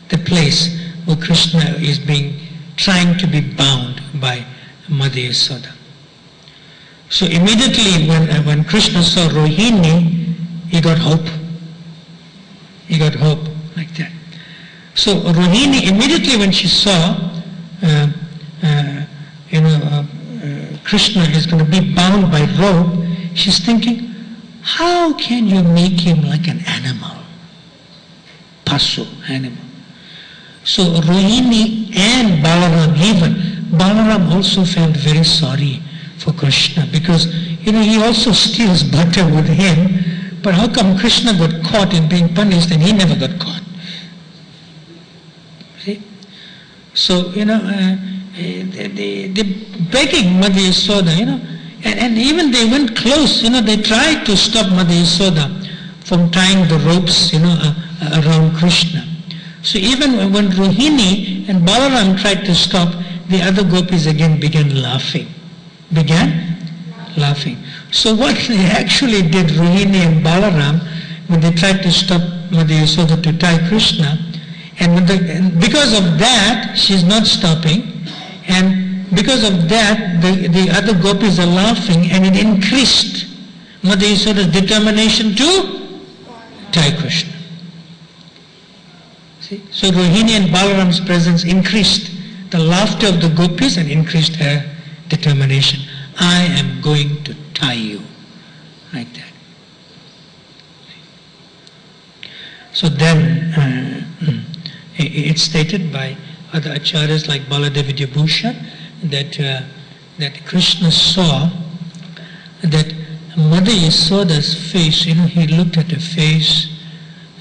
the place where Krishna is trying to be bound by Mother Yasoda. So immediately when Krishna saw Rohini, he got hope. He got hope like that. So Rohini, immediately when she saw, Krishna is going to be bound by rope, she's thinking, how can you make him like an animal? Pasu, animal. So Rohini and Balaram even, Balaram also felt very sorry for Krishna because, he also steals butter with him, but how come Krishna got caught in being punished and he never got caught? See? So, they begging Mother Yasoda, and even they went close, they tried to stop Mother Yasoda from tying the ropes, around Krishna. So even when Rohini and Balaram tried to stop, the other gopis again began laughing. So what they actually did, Rohini and Balaram, when they tried to stop Mother Yasoda to tie Krishna, and because of that, she's not stopping, and because of that, the other gopis are laughing, and it increased Mother Yasoda's determination to tie Krishna. See? So Rohini and Balaram's presence increased the laughter of the gopis and increased her determination. I am going to tie you. Like that. So then, it's stated by other acharyas like Baladevi Bhushan that Krishna saw that Mother Yasoda's face, he looked at her face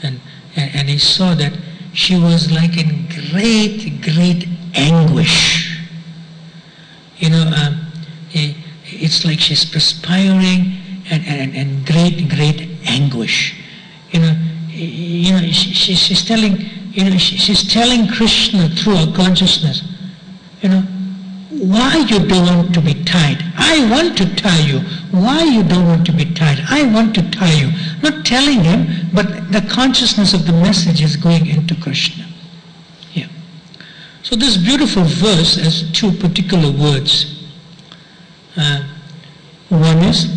and he saw that she was like in great, great anguish. It's like she's perspiring and great, great anguish. She's telling Krishna through her consciousness, why you don't want to be tied? I want to tie you. Why you don't want to be tied? I want to tie you. Not telling him, but the consciousness of the message is going into Krishna. Yeah. So this beautiful verse has two particular words. One is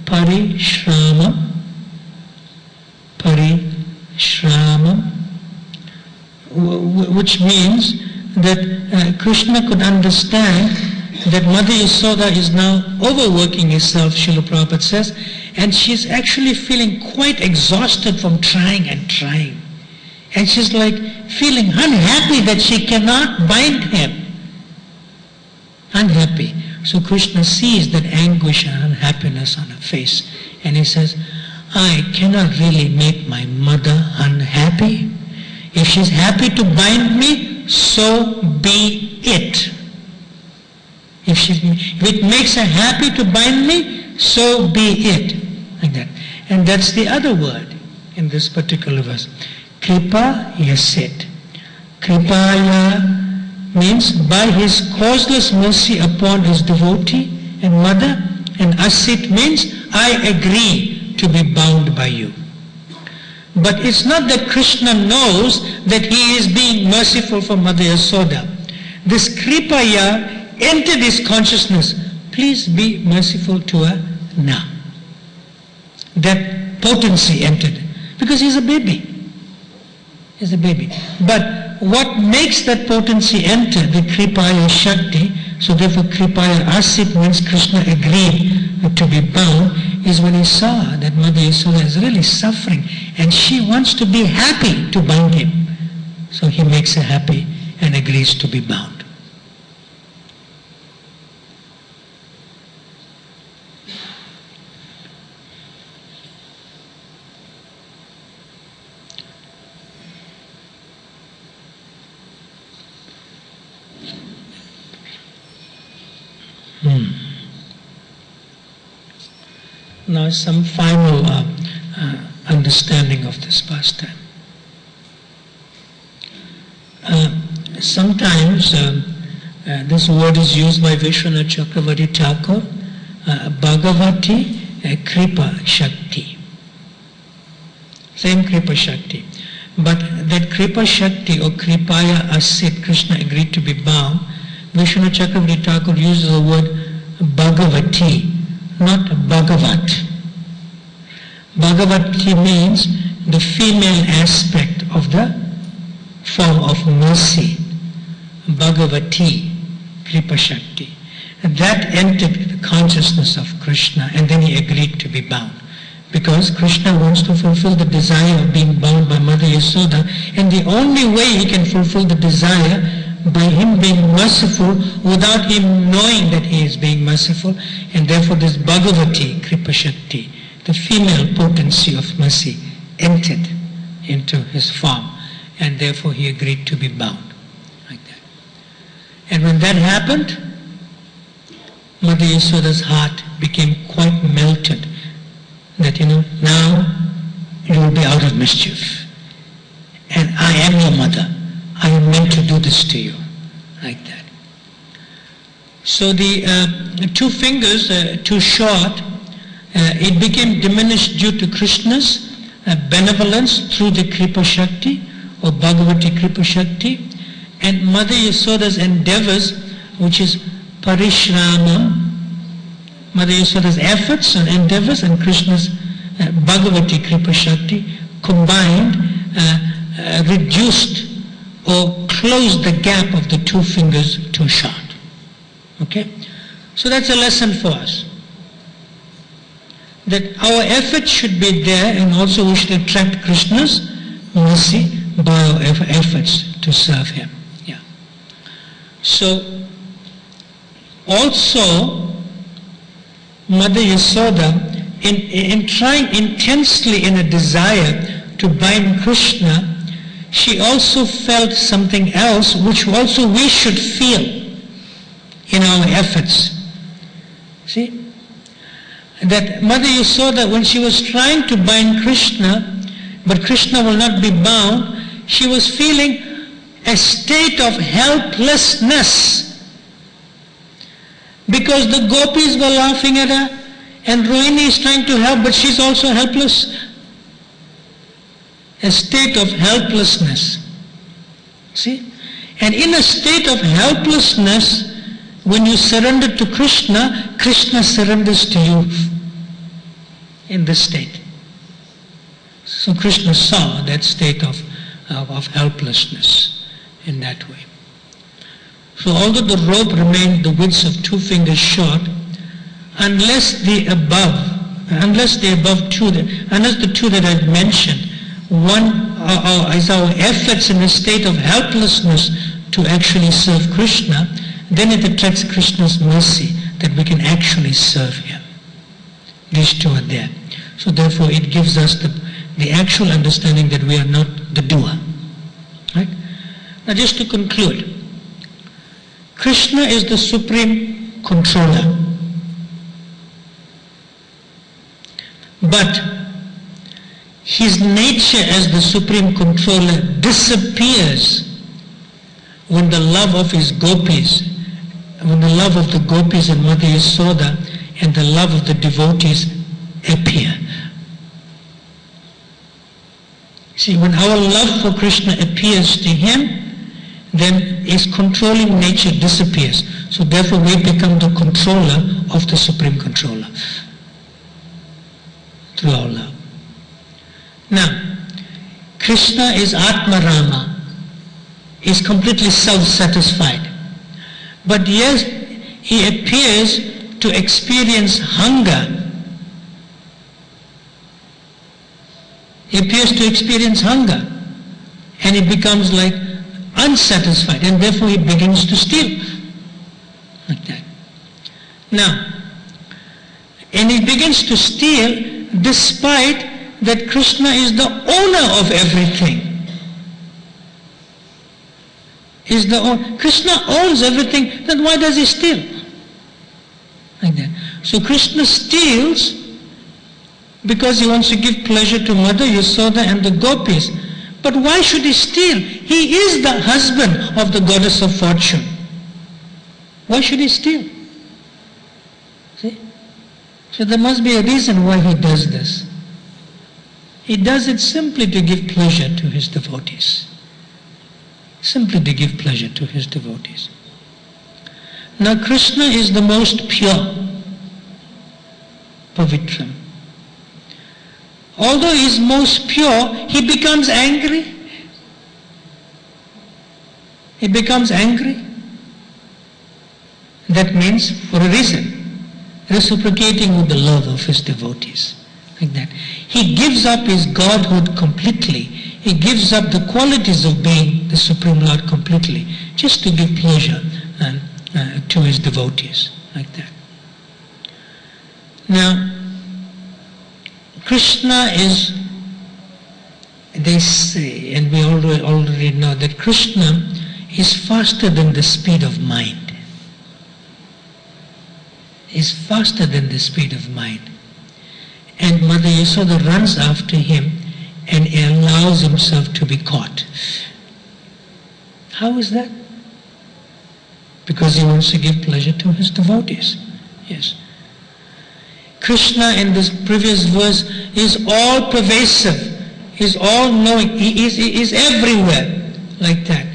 parishramam, which means that Krishna could understand that Mother Yasoda is now overworking herself, Srila Prabhupada says, and she's actually feeling quite exhausted from trying and trying. And she's like feeling unhappy that she cannot bind him. Unhappy. So Krishna sees that anguish and unhappiness on her face, and he says, I cannot really make my mother unhappy. If she's happy to bind me, so be it. If it makes her happy to bind me, so be it. Like that. And that's the other word in this particular verse. Kripa yasit. Kripaya means by his causeless mercy upon his devotee and mother, and asit means I agree to be bound by you. But it's not that Krishna knows that he is being merciful for Mother Yasoda. This Kripaya entered his consciousness. Please be merciful to her now. That potency entered. Because he's a baby. He's a baby. But what makes that potency enter, the Kripaya Shakti, so therefore Kripaya Asit means Krishna agreed to be bound, is when he saw that Mother Yasoda is really suffering and she wants to be happy to bind him. So he makes her happy and agrees to be bound. Now some final understanding of this pastime. Sometimes this word is used by Vishwanath Chakravarti Thakur, Bhagavati Kripa Shakti. Same Kripa Shakti. But that Kripa Shakti or Kripaya Asit, Krishna agreed to be bound, Vishwanath Chakravarti Thakur uses the word Bhagavati, not Bhagavat. Bhagavati means the female aspect of the form of mercy. Bhagavati, Kripa Shakti. That entered the consciousness of Krishna, and then he agreed to be bound. Because Krishna wants to fulfill the desire of being bound by Mother Yasoda, and the only way he can fulfill the desire by him being merciful without him knowing that he is being merciful, and therefore this Bhagavati, Kripa Shakti, the female potency of mercy, entered into his form, and therefore he agreed to be bound. Like that. And when that happened, Mother Yasoda's heart became quite melted, that now you will be out of mischief. And I am your mother. I am meant to do this to you. Like that. So the two fingers, too short, it became diminished due to Krishna's benevolence through the Kripa Shakti or Bhagavati Kripa Shakti, and Mother Yasoda's endeavors, which is Parishramam, Mother Yasoda's efforts and endeavors, and Krishna's Bhagavati Kripa Shakti combined reduced or close the gap of the two fingers too short. Okay? So that's a lesson for us. That our effort should be there, and also we should attract Krishna's mercy by our efforts to serve Him. Yeah. So, also, Mother Yasoda, in trying intensely in a desire to bind Krishna, she also felt something else which also we should feel in our efforts. See? That Mother Yasoda, when she was trying to bind Krishna, but Krishna will not be bound, she was feeling a state of helplessness. Because the gopis were laughing at her, and Rohini is trying to help, but she's also helpless. A state of helplessness. See? And in a state of helplessness, when you surrender to Krishna, Krishna surrenders to you in this state. So Krishna saw that state of helplessness in that way. So although the rope remained the width of 2 fingers short, unless the two that I've mentioned, one is our efforts in a state of helplessness to actually serve Krishna, then it attracts Krishna's mercy that we can actually serve Him. These two are there. So therefore it gives us the actual understanding that we are not the doer. Right? Now just to conclude, Krishna is the supreme controller. But His nature as the supreme controller disappears when the love of His gopis, when the love of the gopis and Mother Yasoda and the love of the devotees appear. See, when our love for Krishna appears to Him, then His controlling nature disappears. So therefore we become the controller of the supreme controller through our love. Now, Krishna is Atmarama, is completely self-satisfied. But yes, He appears to experience hunger. He appears to experience hunger. And He becomes like unsatisfied, and therefore He begins to steal. Like that. Now, and He begins to steal despite that Krishna is the owner of everything. Krishna owns everything, then why does He steal? Like that. So Krishna steals because He wants to give pleasure to Mother Yasoda and the gopis. But why should He steal? He is the husband of the goddess of fortune. Why should He steal? See? So there must be a reason why He does this. He does it simply to give pleasure to His devotees. Simply to give pleasure to His devotees. Now Krishna is the most pure, Pavitram. Although He is most pure, He becomes angry. He becomes angry. That means for a reason, reciprocating with the love of His devotees. Like that. He gives up His godhood completely. He gives up the qualities of being the Supreme Lord completely, just to give pleasure to His devotees. Like that. Now, Krishna is, they say, and we already know that Krishna is faster than the speed of mind. Is faster than the speed of mind. And Mother Yasoda runs after Him and allows Himself to be caught. How is that? Because He wants to give pleasure to His devotees. Yes. Krishna in this previous verse is all pervasive, is all knowing, He is everywhere, like that.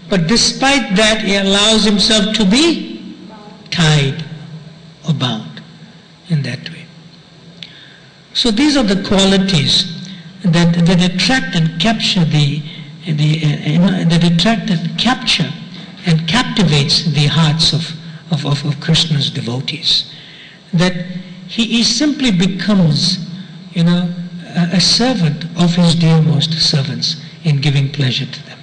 But despite that, He allows Himself to be tied or bound in that way. So these are the qualities that attract and capture the that attract, that capture and captivates the hearts of Krishna's devotees. That he simply becomes, a servant of his dearmost servants in giving pleasure to them.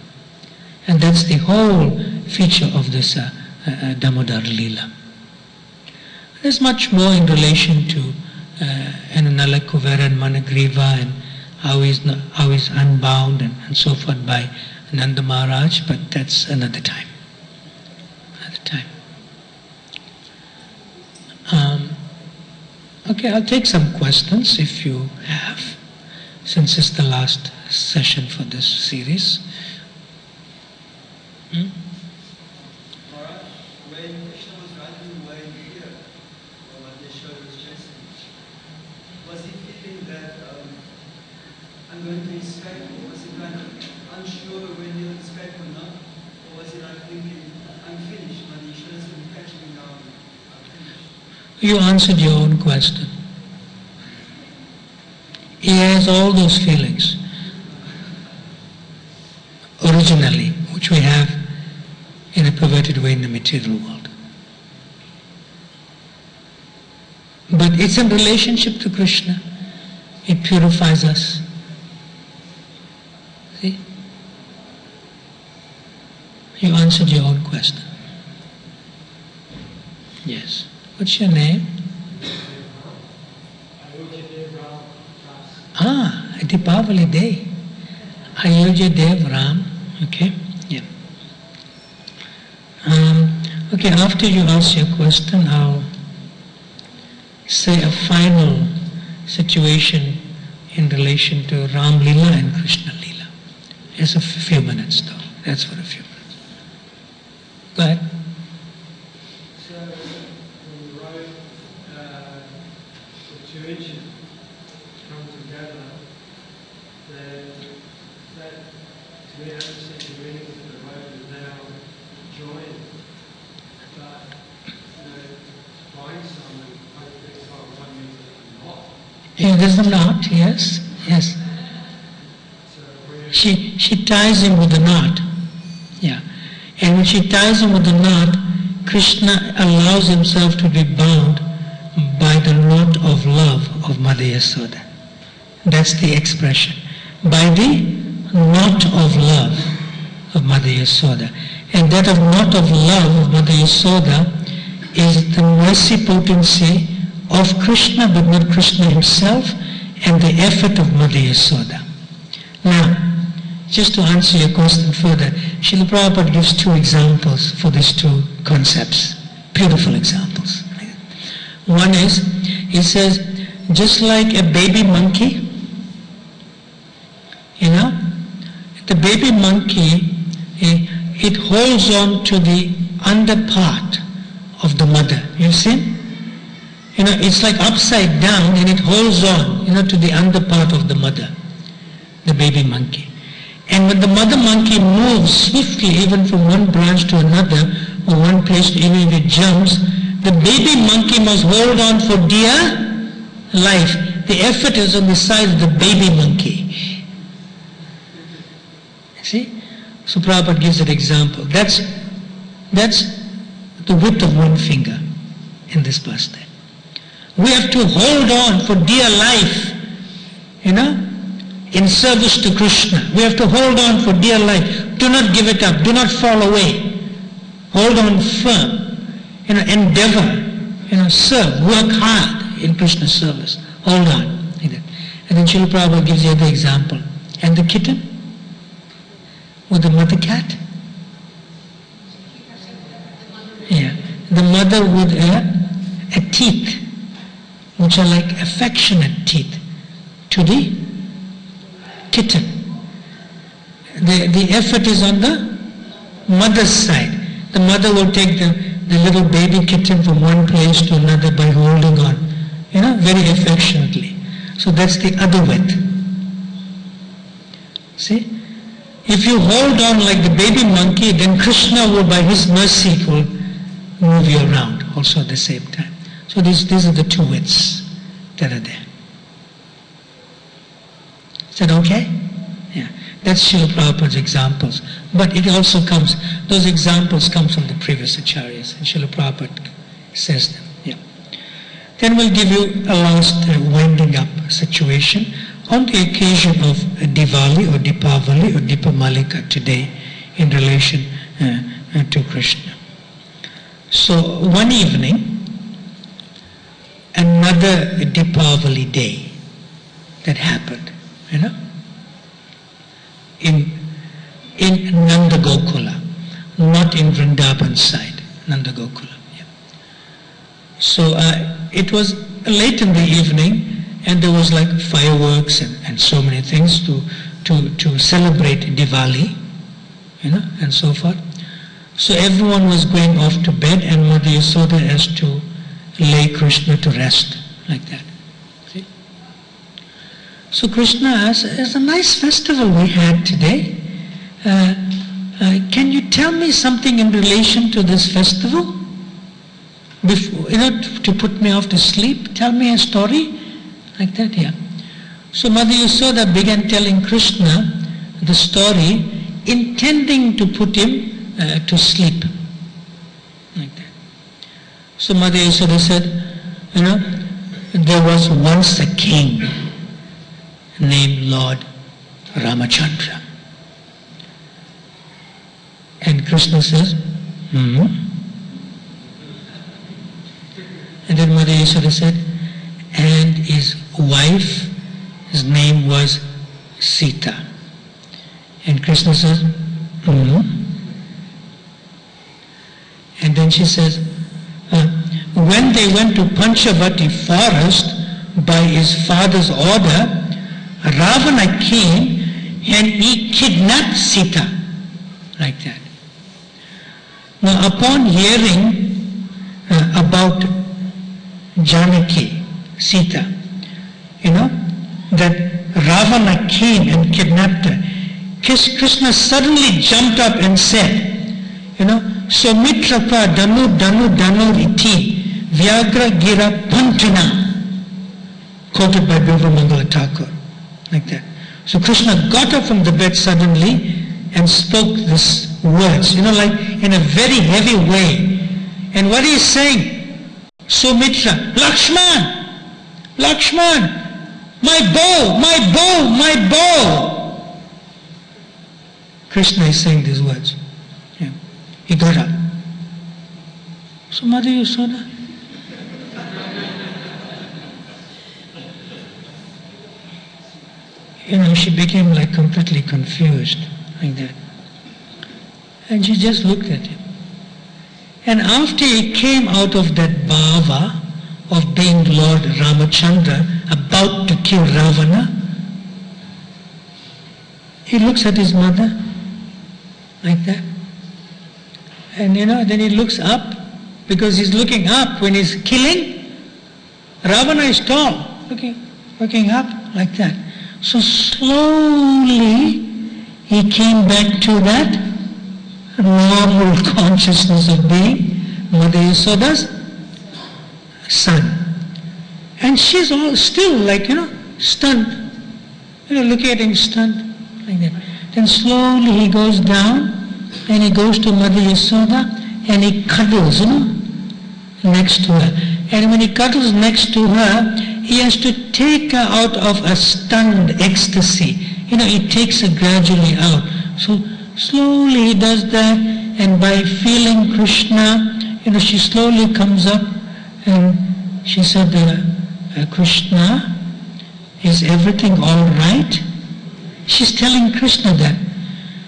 And that's the whole feature of this Damodar Lila. There's much more in relation to Nala Kuvera and Managriva and how he's unbound and so forth by Nanda Maharaj, but that's another time. Okay, I'll take some questions if you have, since it's the last session for this series. Maharaj, when Krishna was running away in fear, or when Yashoda was chasing him, was he feeling that I'm going to escape, or was he kind of unsure when he'll escape or not? Or was he like thinking, I'm finished, when Yashoda's going to catch me now, I'm finished? You answered your own question. He has all those feelings originally, which we have in a perverted way in the material world. But it's in relationship to Krishna. It purifies us. See? You answered your own question. Yes. What's your name? Deepavali Day. Ayodhya Dev Ram. Okay? Yeah. Okay, after you ask your question, I'll say a final situation in relation to Ram Lila and Krishna Lila. It's a few minutes though. That's for a few minutes. Go ahead. So, when you wrote the two inches come together, that to me, I understand the meaning of the road is now joined. But, find someone, hopefully it's not one means it's not. Yeah, there's a knot, yes. So where She ties him with a knot. Yeah. And when she ties him with a knot, Krishna allows himself to be bound by the knot of love of Mother Yasoda. That's the expression. By the knot of love of Mother Yasoda. And that of knot of love of Mother Yasoda is the mercy potency of Krishna, but not Krishna himself, and the effort of Mother Yasoda. Now, just to answer your question further, Srila Prabhupada gives two examples for these two concepts, beautiful examples. One is, he says, just like a baby monkey, the baby monkey, it holds on to the under part of the mother. You've seen? It's like upside down and it holds on, to the under part of the mother, the baby monkey. And when the mother monkey moves swiftly, even from one branch to another, or one place to even if it jumps, the baby monkey must hold on for dear life. The effort is on the side of the baby monkey. See? So Prabhupada gives an example. That's the width of one finger in this pastime. We have to hold on for dear life, in service to Krishna. We have to hold on for dear life. Do not give it up. Do not fall away. Hold on firm. Endeavor. Serve. Work hard in Krishna's service. Hold on. And then Srila Prabhupada gives the other example. And the kitten with the mother cat. Yeah. The mother with a teeth, which are like affectionate teeth, to the kitten. The effort is on the mother's side. The mother will take the little baby kitten from one place to another by holding on, very affectionately. So that's the other width. See? If you hold on like the baby monkey, then Krishna will, by his mercy, will move you around also at the same time. So these are the two widths that are there. Is that okay? Yeah. That's Srila Prabhupada's examples. But it also comes, those examples come from the previous acharyas, and Srila Prabhupada says them. Yeah. Then we'll give you a last winding up situation on the occasion of Diwali or Dipavali or Dipamalika today in relation to Krishna. So one evening, another Dipavali day that happened, in Nanda Gokula, not in Vrindavan side, Nanda Gokula. Yeah. So it was late in the evening, and there was like fireworks and so many things to celebrate Diwali, and so forth. So everyone was going off to bed, and Mother Yasoda has to lay Krishna to rest, like that. See? So Krishna asked, "It's a nice festival we had today. Can you tell me something in relation to this festival? Before, to put me off to sleep, tell me a story." Like that, yeah. So Mother Yasoda began telling Krishna the story, intending to put him to sleep. Like that. So Mother Yasoda said, there was once a king named Lord Ramachandra. And Krishna says, And then Mother Yasoda said, and his wife, his name was Sita. And Krishna says, And then she says, when they went to Panchavati forest by his father's order, Ravana came and he kidnapped Sita. Like that. Now upon hearing about Janaki, Sita, that Ravana came and kidnapped her, Krishna suddenly jumped up and said, Somitrapa danu iti Vyagra gira pantina, quoted by Bilva Thakur, like that. So Krishna got up from the bed suddenly and spoke these words, like in a very heavy way. And what he is saying, Sumitra, Lakshman, my bow, my bow, my bow. Krishna is saying these words. Yeah. He got up. So Mother Yasoda, she became like completely confused, like that. And she just looked at him. And after he came out of that bhava of being Lord Ramachandra, about to kill Ravana, he looks at his mother, like that. And then he looks up, because he's looking up when he's killing. Ravana is tall, looking up, like that. So slowly he came back to that normal consciousness of being Mother Yasoda's son. And she's all still stunned, looking at him stunned, like that. Then slowly he goes down and he goes to Mother Yasoda and he cuddles, next to her. And when he cuddles next to her, he has to take her out of a stunned ecstasy. He takes her gradually out. So slowly he does that, and by feeling Krishna, she slowly comes up and she said, Krishna, is everything all right? She's telling Krishna that.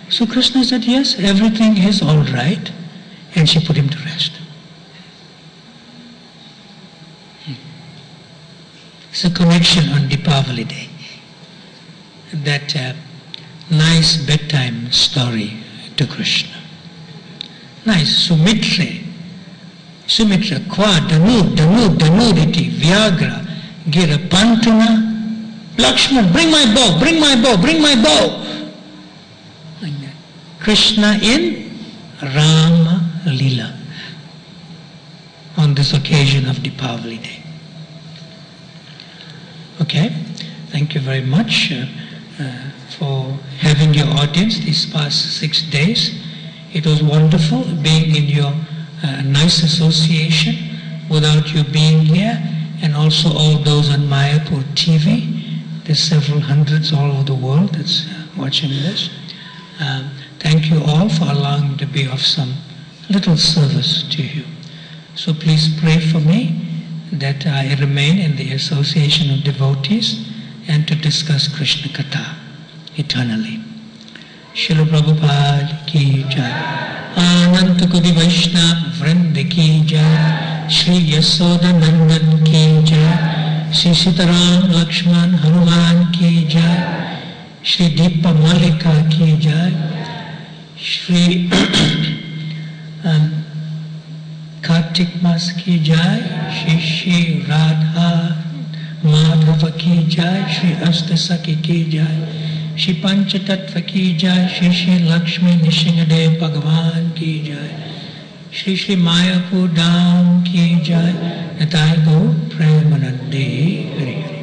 So Krishna said, yes, everything is all right. And she put him to rest. It's a connection on Dipavali day. That nice bedtime story to Krishna. Nice, Sumitra, Kwa, Danud, iti, Vyagra, Gira, Pantuna, Lakshman, bring my bow, bring my bow, bring my bow. Like that. Krishna in Rama Lila on this occasion of Dipavali day. Okay, thank you very much. for having your audience these past 6 days. It was wonderful being in your nice association without you being here, and also all those on Mayapur TV. There's several hundreds all over the world that's watching this. Thank you all for allowing me to be of some little service to you. So please pray for me that I remain in the association of devotees and to discuss Krishna Katha eternally. Srila Prabhupada ki jai. Ananta Kodi Vaishnava Vrinda ki jai. Shri Yasoda Nandan ki jai. Shri Sitaram Lakshman Hanuman ki jai. Shri Deepa Malika ki jai. Shri Kartik Mas ki jai. Shri Radha Madhava ki jai. Shri Astasaki ki jai. Shri Panchatattva ki jai. Shri Lakshmi Nishingadev Bhagavan ki jai. Shri Mayapur Dham ki jai. Natai Go Premanande Hari Hari.